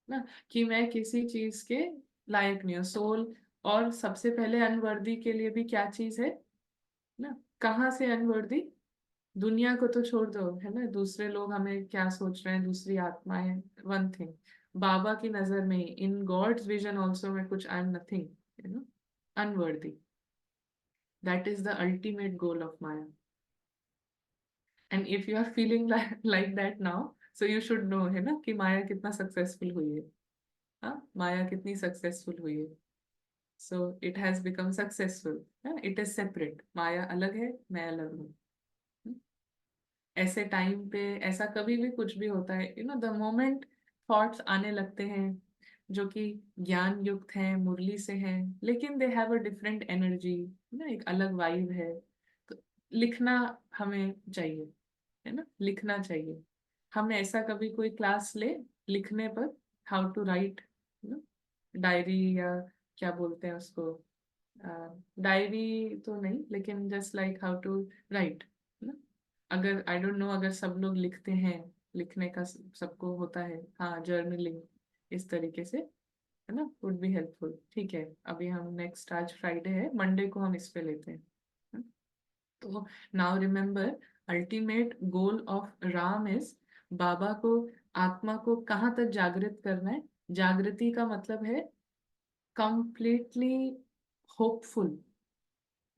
ना, कि मैं किसी चीज के लायक नहीं हूँ, सोल। और सबसे पहले अनवर्दी के लिए भी क्या चीज है ना, कहाँ से अनवर्दी, दुनिया को तो छोड़ दो, है ना, दूसरे लोग हमें क्या सोच रहे हैं, दूसरी आत्माएं, वन थिंग, बाबा की नजर में, इन गॉड्स विजन ऑल्सो, में कुछ, I am nothing, unworthy, that is the ultimate goal of maya. And if you are feeling like that now, so you should know, है ना, कि माया कितना सक्सेसफुल हुई है, हाँ, माया कितनी सक्सेसफुल हुई है। So it has become successful, it is separate, माया अलग है, मैं अलग हूँ। ऐसे टाइम पे ऐसा कभी भी कुछ भी होता है, द मोमेंट थॉट्स आने लगते हैं जो कि ज्ञान युक्त हैं, मुरली से हैं, लेकिन they have a different energy, ना, एक अलग वाइब है, तो लिखना हमें चाहिए, है ना, लिखना चाहिए। हम ऐसा कभी कोई क्लास ले लिखने पर, हाउ टू राइट, डायरी, या क्या बोलते हैं उसको, डायरी तो नहीं, लेकिन just like how to write, ना। अगर आई डोंट नो, अगर सब लोग लिखते हैं, लिखने का सबको होता है, हाँ, जर्नलिंग, इस तरीके से, है ना, वुड बी हेल्पफुल, ठीक है। अभी हम नेक्स्ट, आज फ्राइडे है, मंडे को हम इस पे लेते हैं, है? तो now remember, ultimate goal of Ram is, बाबा को, आत्मा को कहाँ तक जागृत करना है। जागृति का मतलब है कंप्लीटली होपफुल,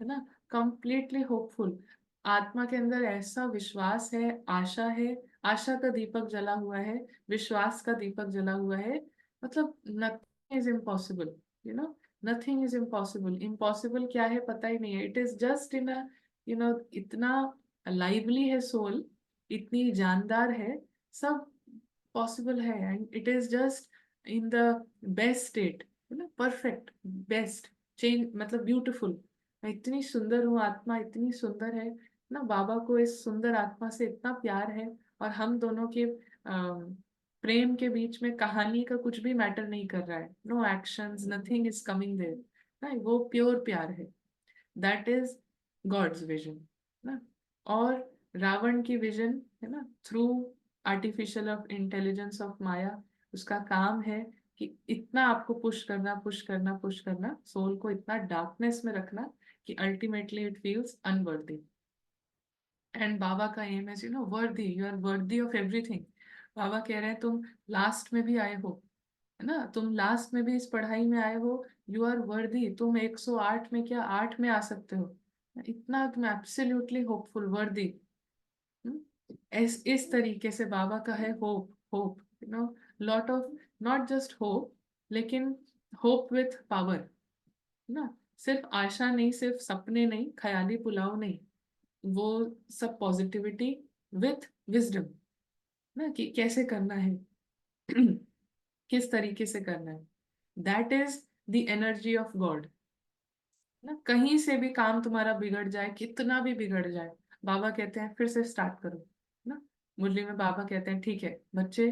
है ना, कंप्लीटली होपफुल, आत्मा के अंदर ऐसा विश्वास है, आशा है, आशा का दीपक जला हुआ है, विश्वास का दीपक जला हुआ है, मतलब nothing is impossible, you know nothing is impossible, impossible क्या है पता ही नहीं है, इट इज जस्ट इन अ, इतना लाइवली है सोल, इतनी जानदार है, सब पॉसिबल है, and it is just in the best state, है ना, परफेक्ट, बेस्ट, चेंज, मतलब ब्यूटिफुल, मैं इतनी सुंदर हूँ, आत्मा इतनी सुंदर है ना, बाबा को इस सुंदर आत्मा से इतना प्यार है, और हम दोनों के प्रेम के बीच में कहानी का कुछ भी मैटर नहीं कर रहा है, no actions, nothing is coming there, नहीं, वो प्योर प्यार है। दैट इज गॉड्स विजन ना। और रावण की विजन है ना, through artificial of intelligence of maya, उसका काम है कि इतना आपको पुश करना, पुश करना, पुश करना, सोल को इतना डार्कनेस में रखना कि ultimately it feels unworthy. And बाबा का एम है, worthy, you are worthy of everything. बाबा कह रहे हैं तुम लास्ट में भी आए हो, है ना, तुम लास्ट में भी इस पढ़ाई में आए हो, यू आर वर्दी, तुम 108 में क्या 8 में आ सकते हो, इतना तुम एब्सोल्युटली होपफुल, वर्दी। इस तरीके से बाबा का है hope, hope, lot of, not just hope, लेकिन होप विथ पावर ना, सिर्फ आशा नहीं, सिर्फ सपने नहीं, ख्याली पुलाव नहीं, वो सब पॉजिटिविटी विथ विजडम ना, कि कैसे करना है, किस तरीके से करना है, that is the energy of God ना। कहीं से भी काम तुम्हारा बिगड़ जाए, कितना भी बिगड़ जाए, बाबा कहते हैं फिर से स्टार्ट करो ना। मुरली में बाबा कहते हैं ठीक है बच्चे,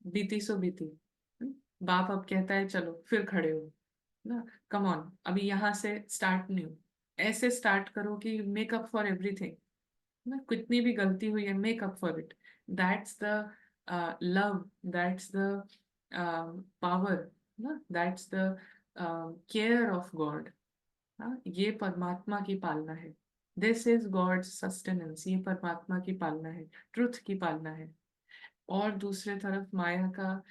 बीती सो बीती। बाप अब कहता है चलो फिर खड़े हो ना, कम ऑन, अभी यहाँ से स्टार्ट न्यू, ऐसे स्टार्ट करो कि मेक अप फॉर एवरीथिंग ना, कितनी भी गलती हुई है, make up for it. That's the love, that's the power ना, that's the care of God. हाँ, ये परमात्मा की पालना है, दिस इज गॉड सस्टेनेंस, ये परमात्मा की पालना है, ट्रुथ की पालना है। और दूसरे तरफ माया का,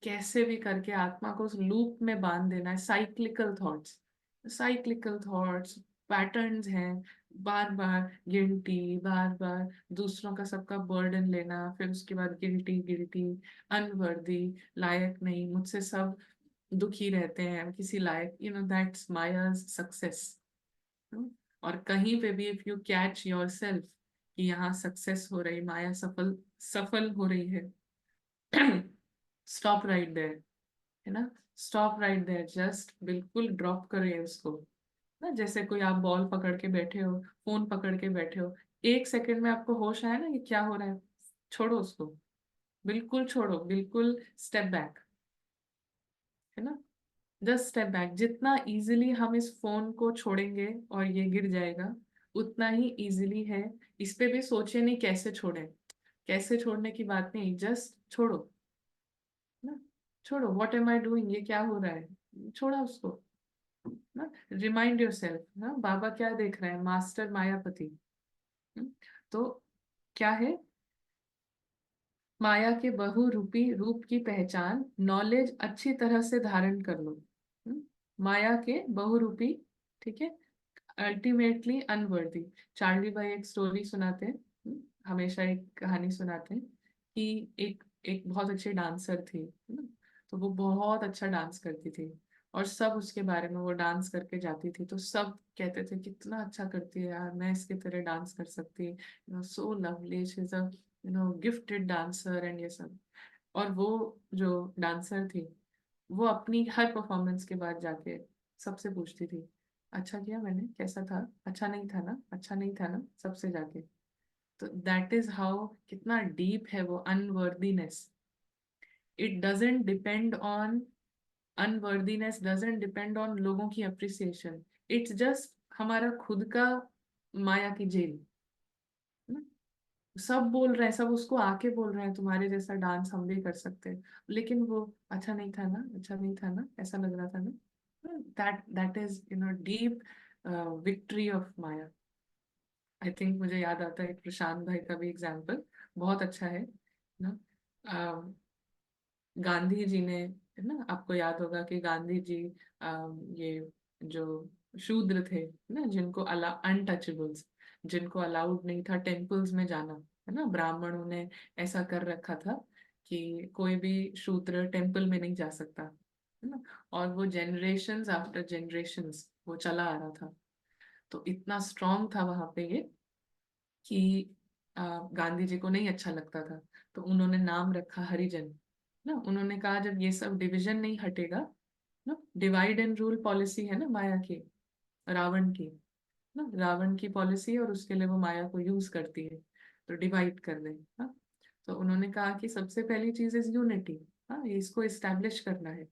कैसे भी करके आत्मा को उस लूप में बांध देना है, cyclical thoughts, cyclical thoughts, patterns हैं, बार बार गिल्टी, बार बार दूसरों का सबका बर्डन लेना, फिर उसके बाद गिल्टी, गिल्टी, अनवर्दी, लायक नहीं, मुझसे सब दुखी रहते हैं, किसी लायक, दैट्स मायाज सक्सेस। और कहीं पे भी if you catch your self कि यहाँ सक्सेस हो रही, माया सफल सफल हो रही है, स्टॉप राइट देयर, है ना, स्टॉप राइट देयर, जस्ट बिल्कुल ड्रॉप करिए उसको ना। जैसे कोई आप बॉल पकड़ के बैठे हो, फोन पकड़ के बैठे हो, एक सेकंड में आपको होश आया ना कि क्या हो रहा है, छोड़ो उसको, बिल्कुल छोड़ो, बिल्कुल स्टेप बैक, है ना, जस्ट स्टेप बैक। जितना इजीली हम इस फोन को छोड़ेंगे और ये गिर जाएगा, उतना ही इजीली है, इस पे भी सोचे नहीं कैसे छोड़े, कैसे छोड़ने की बात नहीं, जस्ट छोड़ो ना, छोड़ो, व्हाट एम आई डूइंग, ये क्या हो रहा है, छोड़ा उसको ना। रिमाइंड योर सेल्फ ना, बाबा क्या देख रहे हैं, मास्टर मायापति। हम्म, तो क्या है, माया के बहुरूपी रूप की पहचान, नॉलेज अच्छी तरह से धारण कर लो। माया के बहुरूपी, ठीक है, अल्टीमेटली अनवर्दी। चार्ली भाई एक स्टोरी सुनाते हैं, हमेशा एक कहानी सुनाते हैं कि एक एक बहुत अच्छी डांसर थी, है ना, तो वो बहुत अच्छा डांस करती थी, और सब उसके बारे में, वो डांस करके जाती थी तो सब कहते थे कितना अच्छा करती है यार, मैं इसके तरह डांस कर सकती, so lovely, she is a gifted dancer and ये सब। और वो जो डांसर थी, वो अपनी हर परफॉर्मेंस के बाद जाके सबसे पूछती थी, अच्छा किया मैंने, कैसा था, अच्छा नहीं था ना, अच्छा नहीं था ना, सबसे जाके। तो दैट इज हाउ, कितना डीप है वो unworthiness. It doesn't depend on, unworthiness doesn't depend on लोगों की अप्रिसिएशन, इट्स जस्ट हमारा खुद का माया की जेल ना। सब बोल रहे हैं, सब उसको आके बोल रहे हैं तुम्हारे जैसा डांस हम भी कर सकते हैं, लेकिन वो अच्छा नहीं था ना, अच्छा नहीं था ना, ऐसा लग रहा था ना, that is deep victory of Maya. I think मुझे याद आता है प्रशांत भाई का भी एग्जाम्पल बहुत अच्छा है ना। गांधी जी ने, है ना, आपको याद होगा कि गांधी जी, ये जो शूद्र थे ना, जिनको अला अनटचेबल्स, जिनको अलाउड नहीं था टेम्पल्स में जाना, है ना, ब्राह्मणों ने ऐसा कर रखा था कि कोई भी शूद्र टेम्पल में नहीं जा सकता, है ना, और वो जनरेशंस आफ्टर जनरेशंस वो चला आ रहा था। तो इतना स्ट्रांग था वहां पे ये कि गांधी जी को नहीं अच्छा लगता था, तो उन्होंने नाम रखा हरिजन ना। उन्होंने कहा जब ये सब डिवीजन नहीं हटेगा ना, डिवाइड एंड रूल पॉलिसी है ना माया की, रावण की ना, रावण की पॉलिसी, और उसके लिए वो माया को यूज करती है, तो डिवाइड कर दे ना। तो उन्होंने कहा कि सबसे पहली चीज इज यूनिटी। हाँ, इसको इस्टेब्लिश करना है।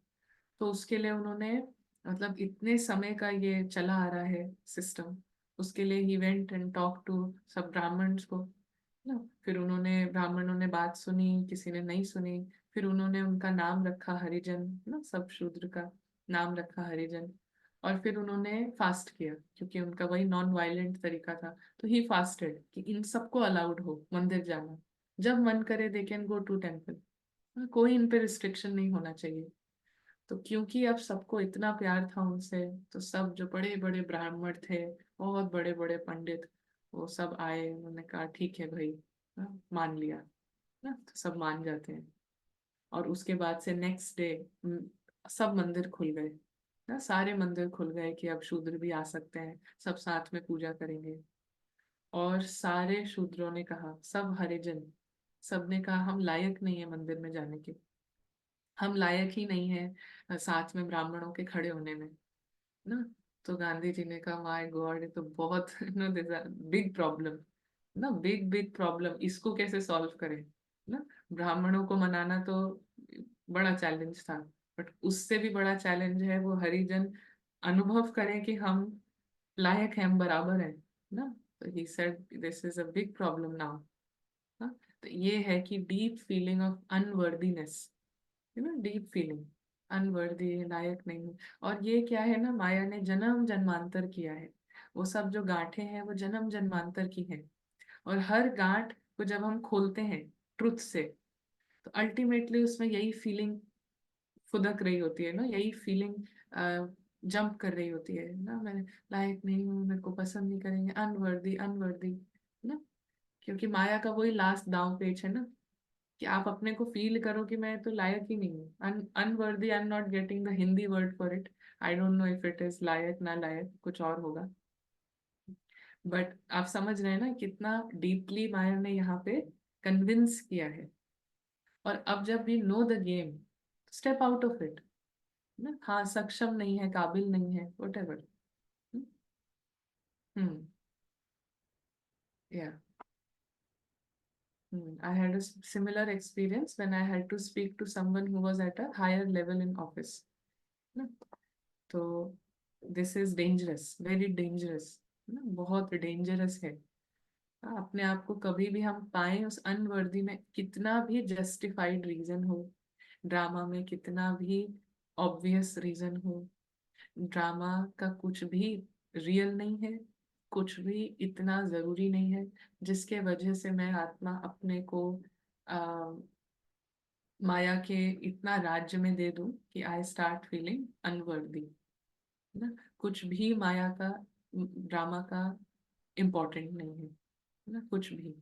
तो उसके लिए उन्होंने, मतलब इतने समय का ये चला आ रहा है सिस्टम, उसके लिए ही वेंट एंड टॉक टू सब ब्राह्मण्स को ना। फिर उन्होंने, ब्राह्मणों ने बात सुनी, किसी ने नहीं सुनी। फिर उन्होंने उनका नाम रखा हरिजन ना, सब शूद्र का नाम रखा हरिजन। और फिर उन्होंने फास्ट किया, क्योंकि उनका वही नॉन वायलेंट तरीका था। तो ही फास्टेड कि इन सबको अलाउड हो मंदिर जाना, जब मन करे they can go to temple, कोई इन पे रिस्ट्रिक्शन नहीं होना चाहिए। तो क्योंकि अब सबको इतना प्यार था उनसे, तो सब जो बड़े बड़े ब्राह्मण थे, बहुत बड़े बड़े पंडित, वो सब आए। उन्होंने कहा ठीक है भाई, मान लिया ना। तो सब मान जाते हैं। और उसके बाद से नेक्स्ट डे सब मंदिर खुल गए ना, सारे मंदिर खुल गए कि अब शूद्र भी आ सकते हैं, सब साथ में पूजा करेंगे। और सारे शूद्रों ने कहा, सब हरिजन, सब ने कहा हम लायक नहीं है मंदिर में जाने के, हम लायक ही नहीं है साथ में ब्राह्मणों के खड़े होने में ना। तो गांधी जी ने कहा माय गॉड, ये तो बहुत नो दिस बिग प्रॉब्लम ना, बिग बिग प्रॉब्लम, इसको कैसे सॉल्व करें ना। ब्राह्मणों को मनाना तो बड़ा चैलेंज था, बट उससे भी बड़ा चैलेंज है वो हरिजन अनुभव करें कि हम लायक हैं, हम बराबर हैं ना। तो he said this is a big problem now. तो ये है कि deep feeling of unworthiness, deep feeling, unworthy, लायक नहीं। और ये क्या है ना, माया ने जन्म जन्मांतर किया है। वो सब जो गांठें हैं वो जन्म जन्मांतर की हैं। और हर गांठ को जब हम खोलते हैं ट्रुथ से, तो अल्टीमेटली उसमें यही फीलिंग फुदक रही होती है ना, यही फीलिंग जंप कर रही होती है ना, मैं लायक नहीं हूँ, मेरे को पसंद नहीं करेंगे, अनवर्दी अनवर्दी ना। क्योंकि माया का वही लास्ट दांव पेच है ना, कि आप अपने को फील करो कि मैं तो लायक ही नहीं हूँ। Unworthy, I am not getting the Hindi word for it, I don't know if it is like ना लायक, कुछ और होगा। बट आप समझ रहे हैं ना कितना डीपली माया ने यहाँ पे कन्विंस किया है। और अब जब we know the game, step out of it ना। हाँ, सक्षम नहीं है, काबिल नहीं है, वट एवर। हम्म, या I had a similar experience when I had to speak to someone who was at a higher level in office ना। तो this is dangerous, very dangerous ना, बहुत डेंजरस है। अपने आप को कभी भी हम पाए उस अनवर्दी में, कितना भी जस्टिफाइड रीजन हो, ड्रामा में कितना भी ऑब्वियस रीजन हो, ड्रामा का कुछ भी रियल नहीं है, कुछ भी इतना जरूरी नहीं है जिसके वजह से मैं आत्मा अपने को आ, माया के इतना राज्य में दे दूं कि आई स्टार्ट फीलिंग अनवर्दी ना। कुछ भी माया का, ड्रामा का इम्पोर्टेंट नहीं है ना, कुछ भी।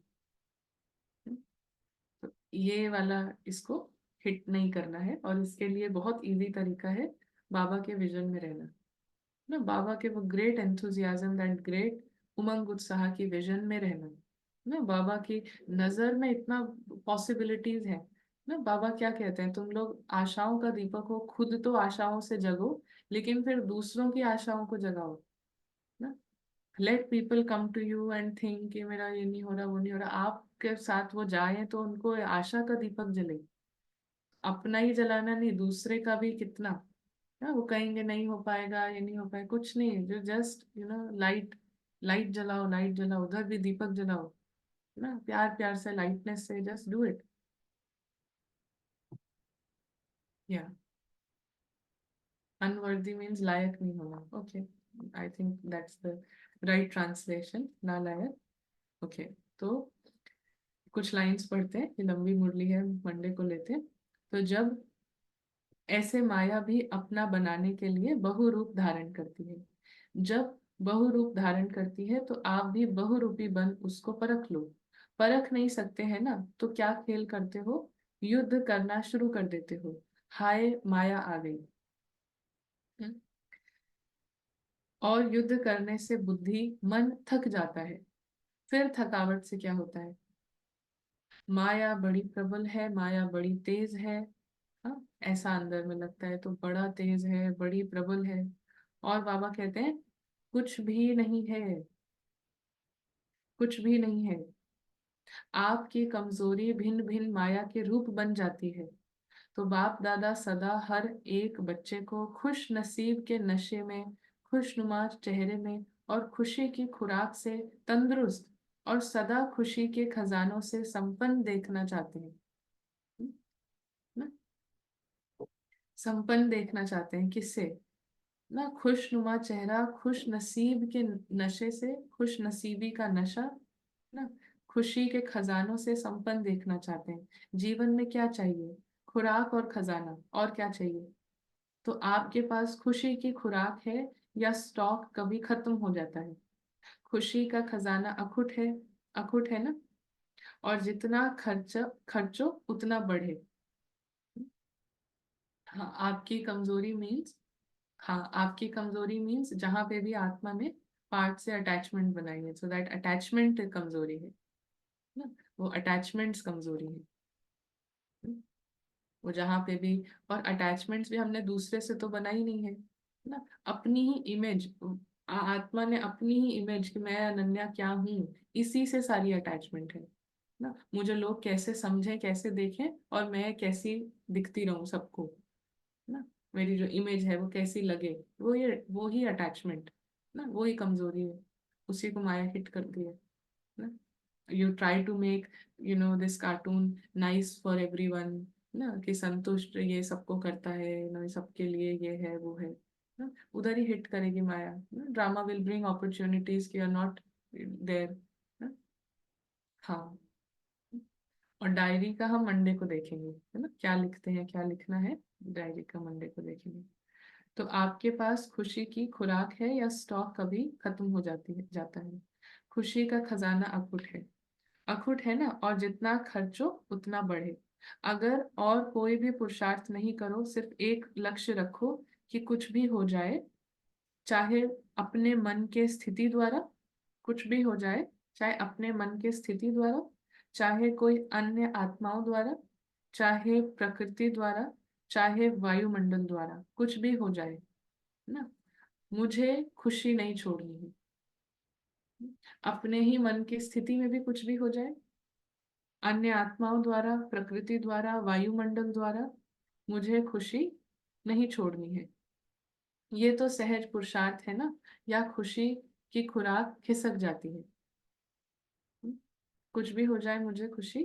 तो ये वाला इसको हिट नहीं करना है, और इसके लिए बहुत इजी तरीका है बाबा के विजन में रहना ना, बाबा के वो ग्रेट एंथुजियाज्म, दैट ग्रेट उमंग उत्साह की विजन में रहना ना। बाबा की नजर में इतना पॉसिबिलिटीज है ना। बाबा क्या कहते हैं, तुम लोग आशाओं का दीपक हो, खुद तो आशाओं से जगो, लेकिन फिर दूसरों की आशाओं को जगाओ ना। Let people come to you and think कि मेरा ये नहीं हो रहा, वो नहीं हो रहा, आपके साथ वो जाए तो उनको आशा का दीपक जले। अपना ही जलाना नहीं, दूसरे का भी कितना ना। वो कहेंगे नहीं हो पाएगा, ये नहीं हो पाएगा, कुछ नहीं, जो जस्ट लाइट, लाइट जलाओ, लाइट जलाओ, उधर भी दीपक जलाओ ना, प्यार प्यार से, लाइटनेस से, जस्ट डू इट। या अनवर्दी मीन्स लायक नहीं होना, okay, I think that's the right translation, ना लायक। ओके, तो कुछ लाइंस पढ़ते हैं, ये लंबी मुरली है, मंडे को लेते हैं। तो जब ऐसे माया भी अपना बनाने के लिए बहुरूप धारण करती है, जब बहुरूप धारण करती है तो आप भी बहुरूपी बन उसको परख लो। परख नहीं सकते हैं ना, तो क्या खेल करते हो, युद्ध करना शुरू कर देते हो, हाय माया आ गई। हम्म? और युद्ध करने से बुद्धि मन थक जाता है। फिर थकावट से क्या होता है, माया बड़ी प्रबल है, माया बड़ी तेज है। हाँ, ऐसा अंदर में लगता है, तो बड़ा तेज है, बड़ी प्रबल है। और बाबा कहते हैं कुछ भी नहीं है, कुछ भी नहीं है। आपकी कमजोरी भिन्न भिन्न माया के रूप बन जाती है। तो बाप दादा सदा हर एक बच्चे को खुश नसीब के नशे में, खुशनुमा चेहरे में और खुशी की खुराक से तंदुरुस्त और सदा खुशी के खजानों से संपन्न देखना चाहते हैं। ना, संपन्न देखना चाहते हैं किससे? ना खुशनुमा चेहरा, खुश नसीब के नशे से, खुश नसीबी का नशा, ना खुशी के खजानों से संपन्न देखना चाहते हैं। जीवन में क्या चाहिए? खुराक और खजाना, और क्या चाहिए? तो आपके पास खुशी की खुराक है या स्टॉक कभी खत्म हो जाता है? खुशी का खजाना अखुट है, अखुट है ना? और जितना खर्चो उतना बढ़े। हाँ, आपकी कमजोरी मीन्स, हाँ आपकी कमजोरी मीन्स जहां पे भी आत्मा में पार्ट से अटैचमेंट बनाई है, सो दैट अटैचमेंट कमजोरी है ना। वो अटैचमेंट्स कमजोरी है। वो जहाँ पे भी, और अटैचमेंट्स भी हमने दूसरे से तो बनाई नहीं है ना, अपनी ही इमेज, आत्मा ने अपनी ही इमेज कि मैं अनन्या क्या हूँ, इसी से सारी अटैचमेंट है ना। मुझे लोग कैसे समझें, कैसे देखें, और मैं कैसी दिखती रहूं सबको ना, मेरी जो इमेज है वो कैसी लगे, वो ही अटैचमेंट ना, वो ही कमजोरी है। उसी को माया हिट करती है ना। You try to make this cartoon nice for everyone ना, कि संतुष्ट ये सबको करता है ना, सबके लिए ये है वो है ना, उधर ही हिट करेगी माया। ड्रामा विल ब्रिंग अपॉर्चुनिटीज की आर नॉट देयर। हाँ। और डायरी का हम मंडे को देखेंगे, है ना, क्या लिखते हैं, क्या लिखना है, डायरी का मंडे को देखेंगे। तो आपके पास खुशी की खुराक है या स्टॉक कभी खत्म हो जाता है? खुशी का खजाना अखुट है, अखुट है ना, और जितना खर्चो उतना बढ़े। अगर और कोई भी पुरुषार्थ नहीं करो, सिर्फ एक लक्ष्य रखो कि कुछ भी हो जाए, चाहे अपने मन के स्थिति द्वारा, कुछ भी हो जाए, चाहे अपने मन के स्थिति द्वारा, चाहे कोई अन्य आत्माओं द्वारा, चाहे प्रकृति द्वारा, चाहे वायुमंडल द्वारा, कुछ भी हो जाए ना, मुझे खुशी नहीं छोड़नी है। अपने ही मन की स्थिति में भी कुछ भी हो जाए, अन्य आत्माओं द्वारा, प्रकृति द्वारा, वायुमंडल द्वारा, मुझे खुशी नहीं छोड़नी है। ये तो सहज पुरुषार्थ है ना, या खुशी की खुराक खिसक जाती है। कुछ भी हो जाए मुझे खुशी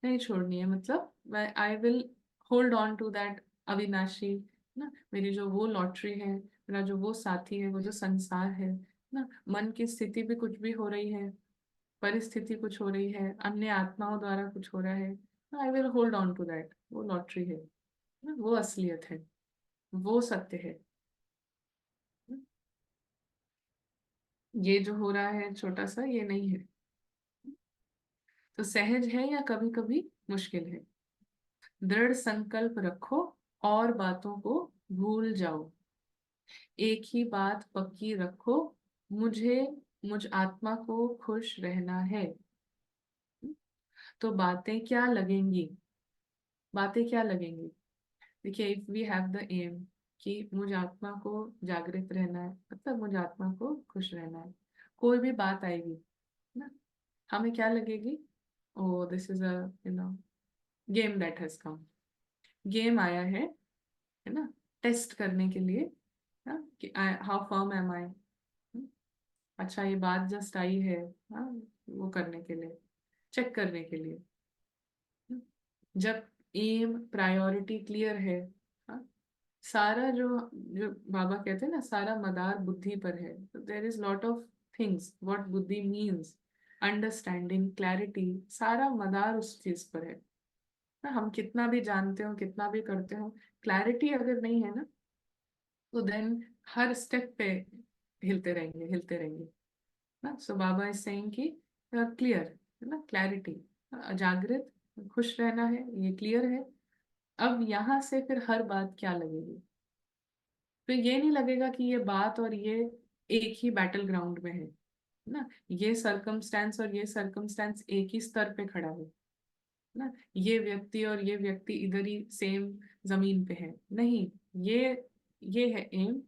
नहीं छोड़नी है, मतलब मैं I will hold on to that अविनाशी ना, मेरी जो वो लॉटरी है, मेरा जो वो साथी है, वो जो संसार है ना। मन की स्थिति भी कुछ भी हो रही है, परिस्थिति कुछ हो रही है, अन्य आत्माओं द्वारा कुछ हो रहा है, I will hold on to that, वो लॉटरी है ना, वो असलियत है, वो सत्य है। ये जो हो रहा है छोटा सा, ये नहीं है। तो सहज है या कभी कभी मुश्किल है? दृढ़ संकल्प रखो और बातों को भूल जाओ। एक ही बात पक्की रखो, मुझे, मुझ आत्मा को खुश रहना है। तो बातें क्या लगेंगी? बातें क्या लगेंगी? देखिए, if we have the aim कि मुझ आत्मा को जागृत रहना है, मतलब मुझ आत्मा को खुश रहना है, कोई भी बात आएगी ना, हमें क्या लगेगी? Oh this is a you know game that has come, game आया है ना, टेस्ट करने के लिए ना, कि हाउ फर्म एम आई। अच्छा, ये बात जस्ट आई है, हाँ, वो करने के लिए, चेक करने के लिए। जब एम प्रायोरिटी क्लियर है, हाँ, सारा जो जो बाबा कहते हैं ना, सारा मदार बुद्धि पर है। There is lot of things what बुद्धि मीन्स, अंडरस्टैंडिंग, क्लैरिटी, सारा मदार उस चीज पर है ना। हम कितना भी जानते हो, कितना भी करते हो, क्लैरिटी अगर नहीं है ना, तो देन हर स्टेप पे हिलते रहेंगे, हिलते रहेंगे ना। सो बाबा इज सेइंग कि क्लियर है ना, क्लैरिटी, जागृत, खुश रहना है, ये क्लियर है। अब यहाँ से फिर हर बात क्या लगेगी? तो ये नहीं लगेगा कि ये बात और ये एक ही बैटल ग्राउंड में है ना, ये सरकमस्टेंस और ये सरकमस्टेंस एक ही स्तर पे खड़ा है ना, ये व्यक्ति इधर ही सेम जमीन पे है, नहीं। ये ये है एम,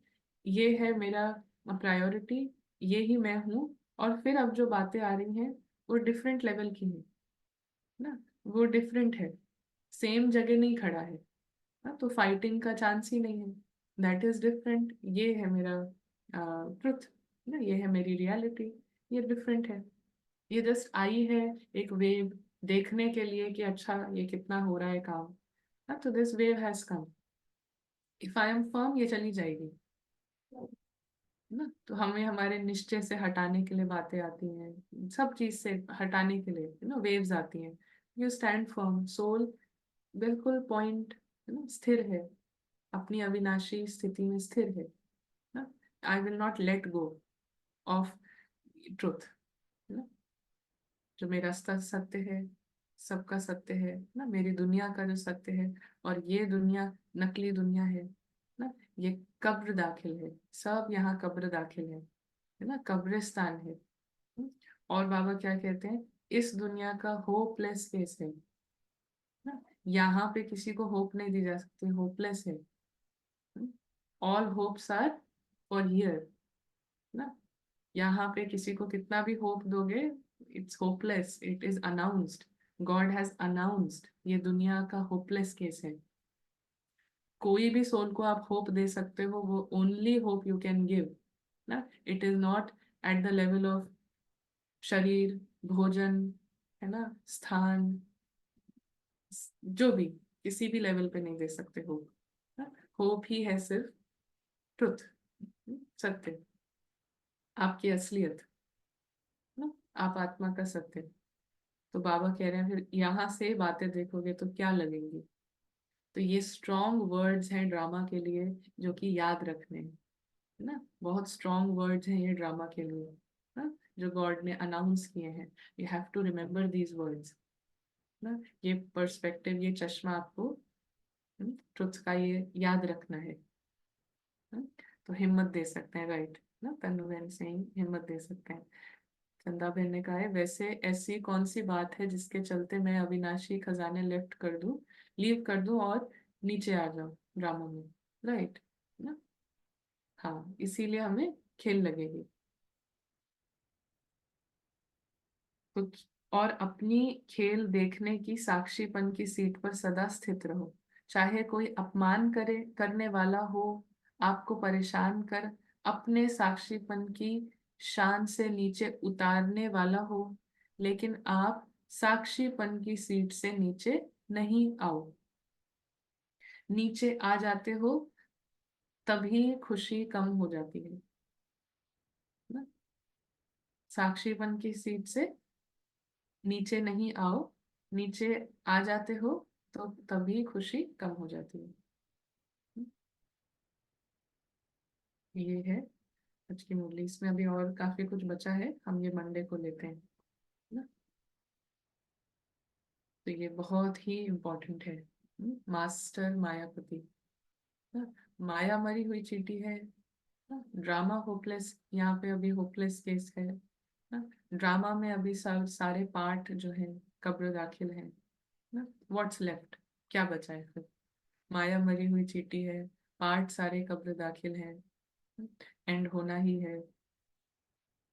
ये है मेरा प्रायोरिटी, ये ही मैं हूँ। और फिर अब जो बातें आ रही हैं वो डिफरेंट लेवल की है ना, वो डिफरेंट है, सेम जगह नहीं खड़ा है ना, तो फाइटिंग का चांस ही नहीं है। दैट इज डिफरेंट, ये है मेरा ट्रुथ ना, ये है मेरी रियलिटी, ये डिफरेंट है। ये जस्ट आई है एक वेव देखने के लिए कि अच्छा ये कितना हो रहा है काम ना, तो this wave has come, if I am firm ये चली जाएगी ना। तो हमें हमारे निश्चय से हटाने के लिए बातें आती हैं, सब चीज से हटाने के लिए वेव्स आती हैं। यू स्टैंड फर्म, सोल बिल्कुल पॉइंट स्थिर है, अपनी अविनाशी स्थिति में स्थिर है ना। I will not let go of truth ना, जो मेरा सत्य है, सबका सत्य है ना, मेरी दुनिया का जो सत्य है, और ये दुनिया नकली दुनिया है ना, ये कब्र दाखिल है, सब यहाँ कब्र दाखिल है ना, कब्रिस्तान है। और बाबा क्या कहते हैं, इस दुनिया का होपलेस केस है ना, यहाँ पे किसी को होप नहीं दी जा सकती, होपलेस है। All hopes are for here ना, यहाँ पे किसी को कितना भी होप दोगे, it's hopeless, it is announced, God has announced, ये दुनिया का होपलेस केस है। कोई भी सोल को आप होप दे सकते हो, वो only hope you can give ना, it is not at the level of sharir, bhojan, है ना, स्थान, जो भी किसी भी लेवल पे नहीं दे सकते हो। होप ही है सिर्फ ट्रुथ, सत्य, आपकी असलियत ना, आप आत्मा का सत्य। तो बाबा कह रहे हैं फिर यहाँ से बातें देखोगे तो क्या लगेंगी। तो ये स्ट्रॉन्ग वर्ड्स हैं ड्रामा के लिए, जो कि याद रखने हैं, है ना, बहुत स्ट्रॉन्ग वर्ड्स हैं ये ड्रामा के लिए ना, जो गॉड ने अनाउंस किए हैं। You have to remember these words ना, ये पर्सपेक्टिव, ये चश्मा आपको ट्रुथ का ये याद रखना है ना? तो हिम्मत दे सकते हैं, राइट ना, तनु बहन से ही हिम्मत दे सकते हैं। चंदा बहन ने कहा है, वैसे ऐसी कौन सी बात है जिसके चलते मैं अविनाशी खजाने लेफ्ट कर दूं, लीव कर दूं और नीचे आ जाऊं ड्रामा में, राइट ना। हाँ, इसीलिए हमें खेल लगेगी कुछ, और अपनी खेल देखने की साक्षीपन की सीट पर सदा स्थित रहो, चाहे कोई अपमान करे करने वाला हो, आपको परेशान कर अपने साक्षीपन की शान से नीचे उतारने वाला हो, लेकिन आप साक्षीपन की सीट से नीचे नहीं आओ। नीचे आ जाते हो तभी खुशी कम हो जाती है ना, साक्षीपन की सीट से नीचे नहीं आओ, नीचे आ जाते हो तो तभी खुशी कम हो जाती है। ये है आज की मुरली, इसमें अभी और काफी कुछ बचा है, हम ये मंडे को लेते हैं ना। तो ये बहुत ही इम्पोर्टेंट है, मास्टर मायापति ना, माया मरी हुई चींटी है ना, ड्रामा होपलेस, यहाँ पे अभी होपलेस केस है ना, ड्रामा में अभी सारे पार्ट जो है कब्र दाखिल है ना, व्हाट्स लेफ्ट, क्या बचा है फिर, माया मरी हुई चींटी है, पार्ट सारे कब्र दाखिल है, एंड होना ही है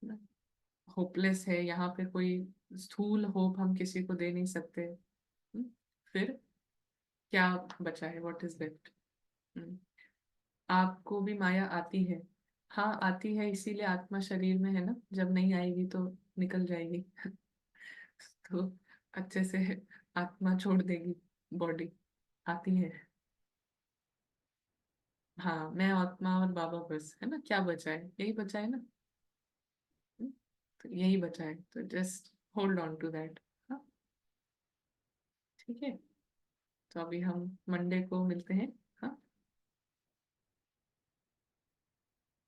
ना, होपलेस है, यहाँ पे कोई स्थूल होप हम किसी को दे नहीं सकते। हम्म, फिर क्या बचा है, व्हाट इज लेफ्ट। आपको भी माया आती है, हाँ आती है, इसीलिए आत्मा शरीर में है ना, जब नहीं आएगी तो निकल जाएगी तो अच्छे से आत्मा छोड़ देगी बॉडी, आती है। हाँ, मैं आत्मा और बाबा बस, है ना, क्या बचा है, यही बचा है ना। हम्म, तो यही बचा है, तो just hold on to that. हाँ, ठीक है, तो अभी हम मंडे को मिलते हैं। हाँ,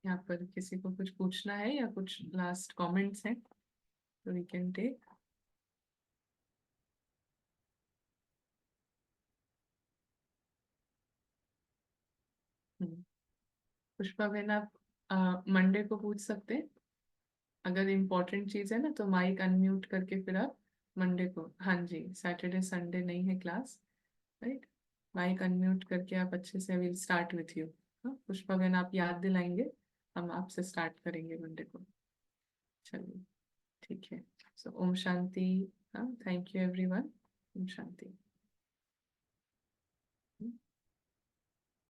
यहाँ पर किसी को कुछ पूछना है या कुछ लास्ट कमेंट्स हैं तो वी कैन टेक। पुष्पा बहन, आप मंडे को पूछ सकते हैं, अगर इम्पोर्टेंट चीज़ है ना तो माइक अनम्यूट करके फिर आप मंडे को, हाँ जी, सैटरडे संडे नहीं है क्लास, राइट, माइक अनम्यूट करके आप अच्छे से, विल स्टार्ट विथ यू। हाँ, पुष्पा बहन आप याद दिलाएंगे, हम आपसे स्टार्ट करेंगे मंडे को। चलिए, ठीक है, सो ओम शांति। हाँ, थैंक यू एवरीवन। शांति।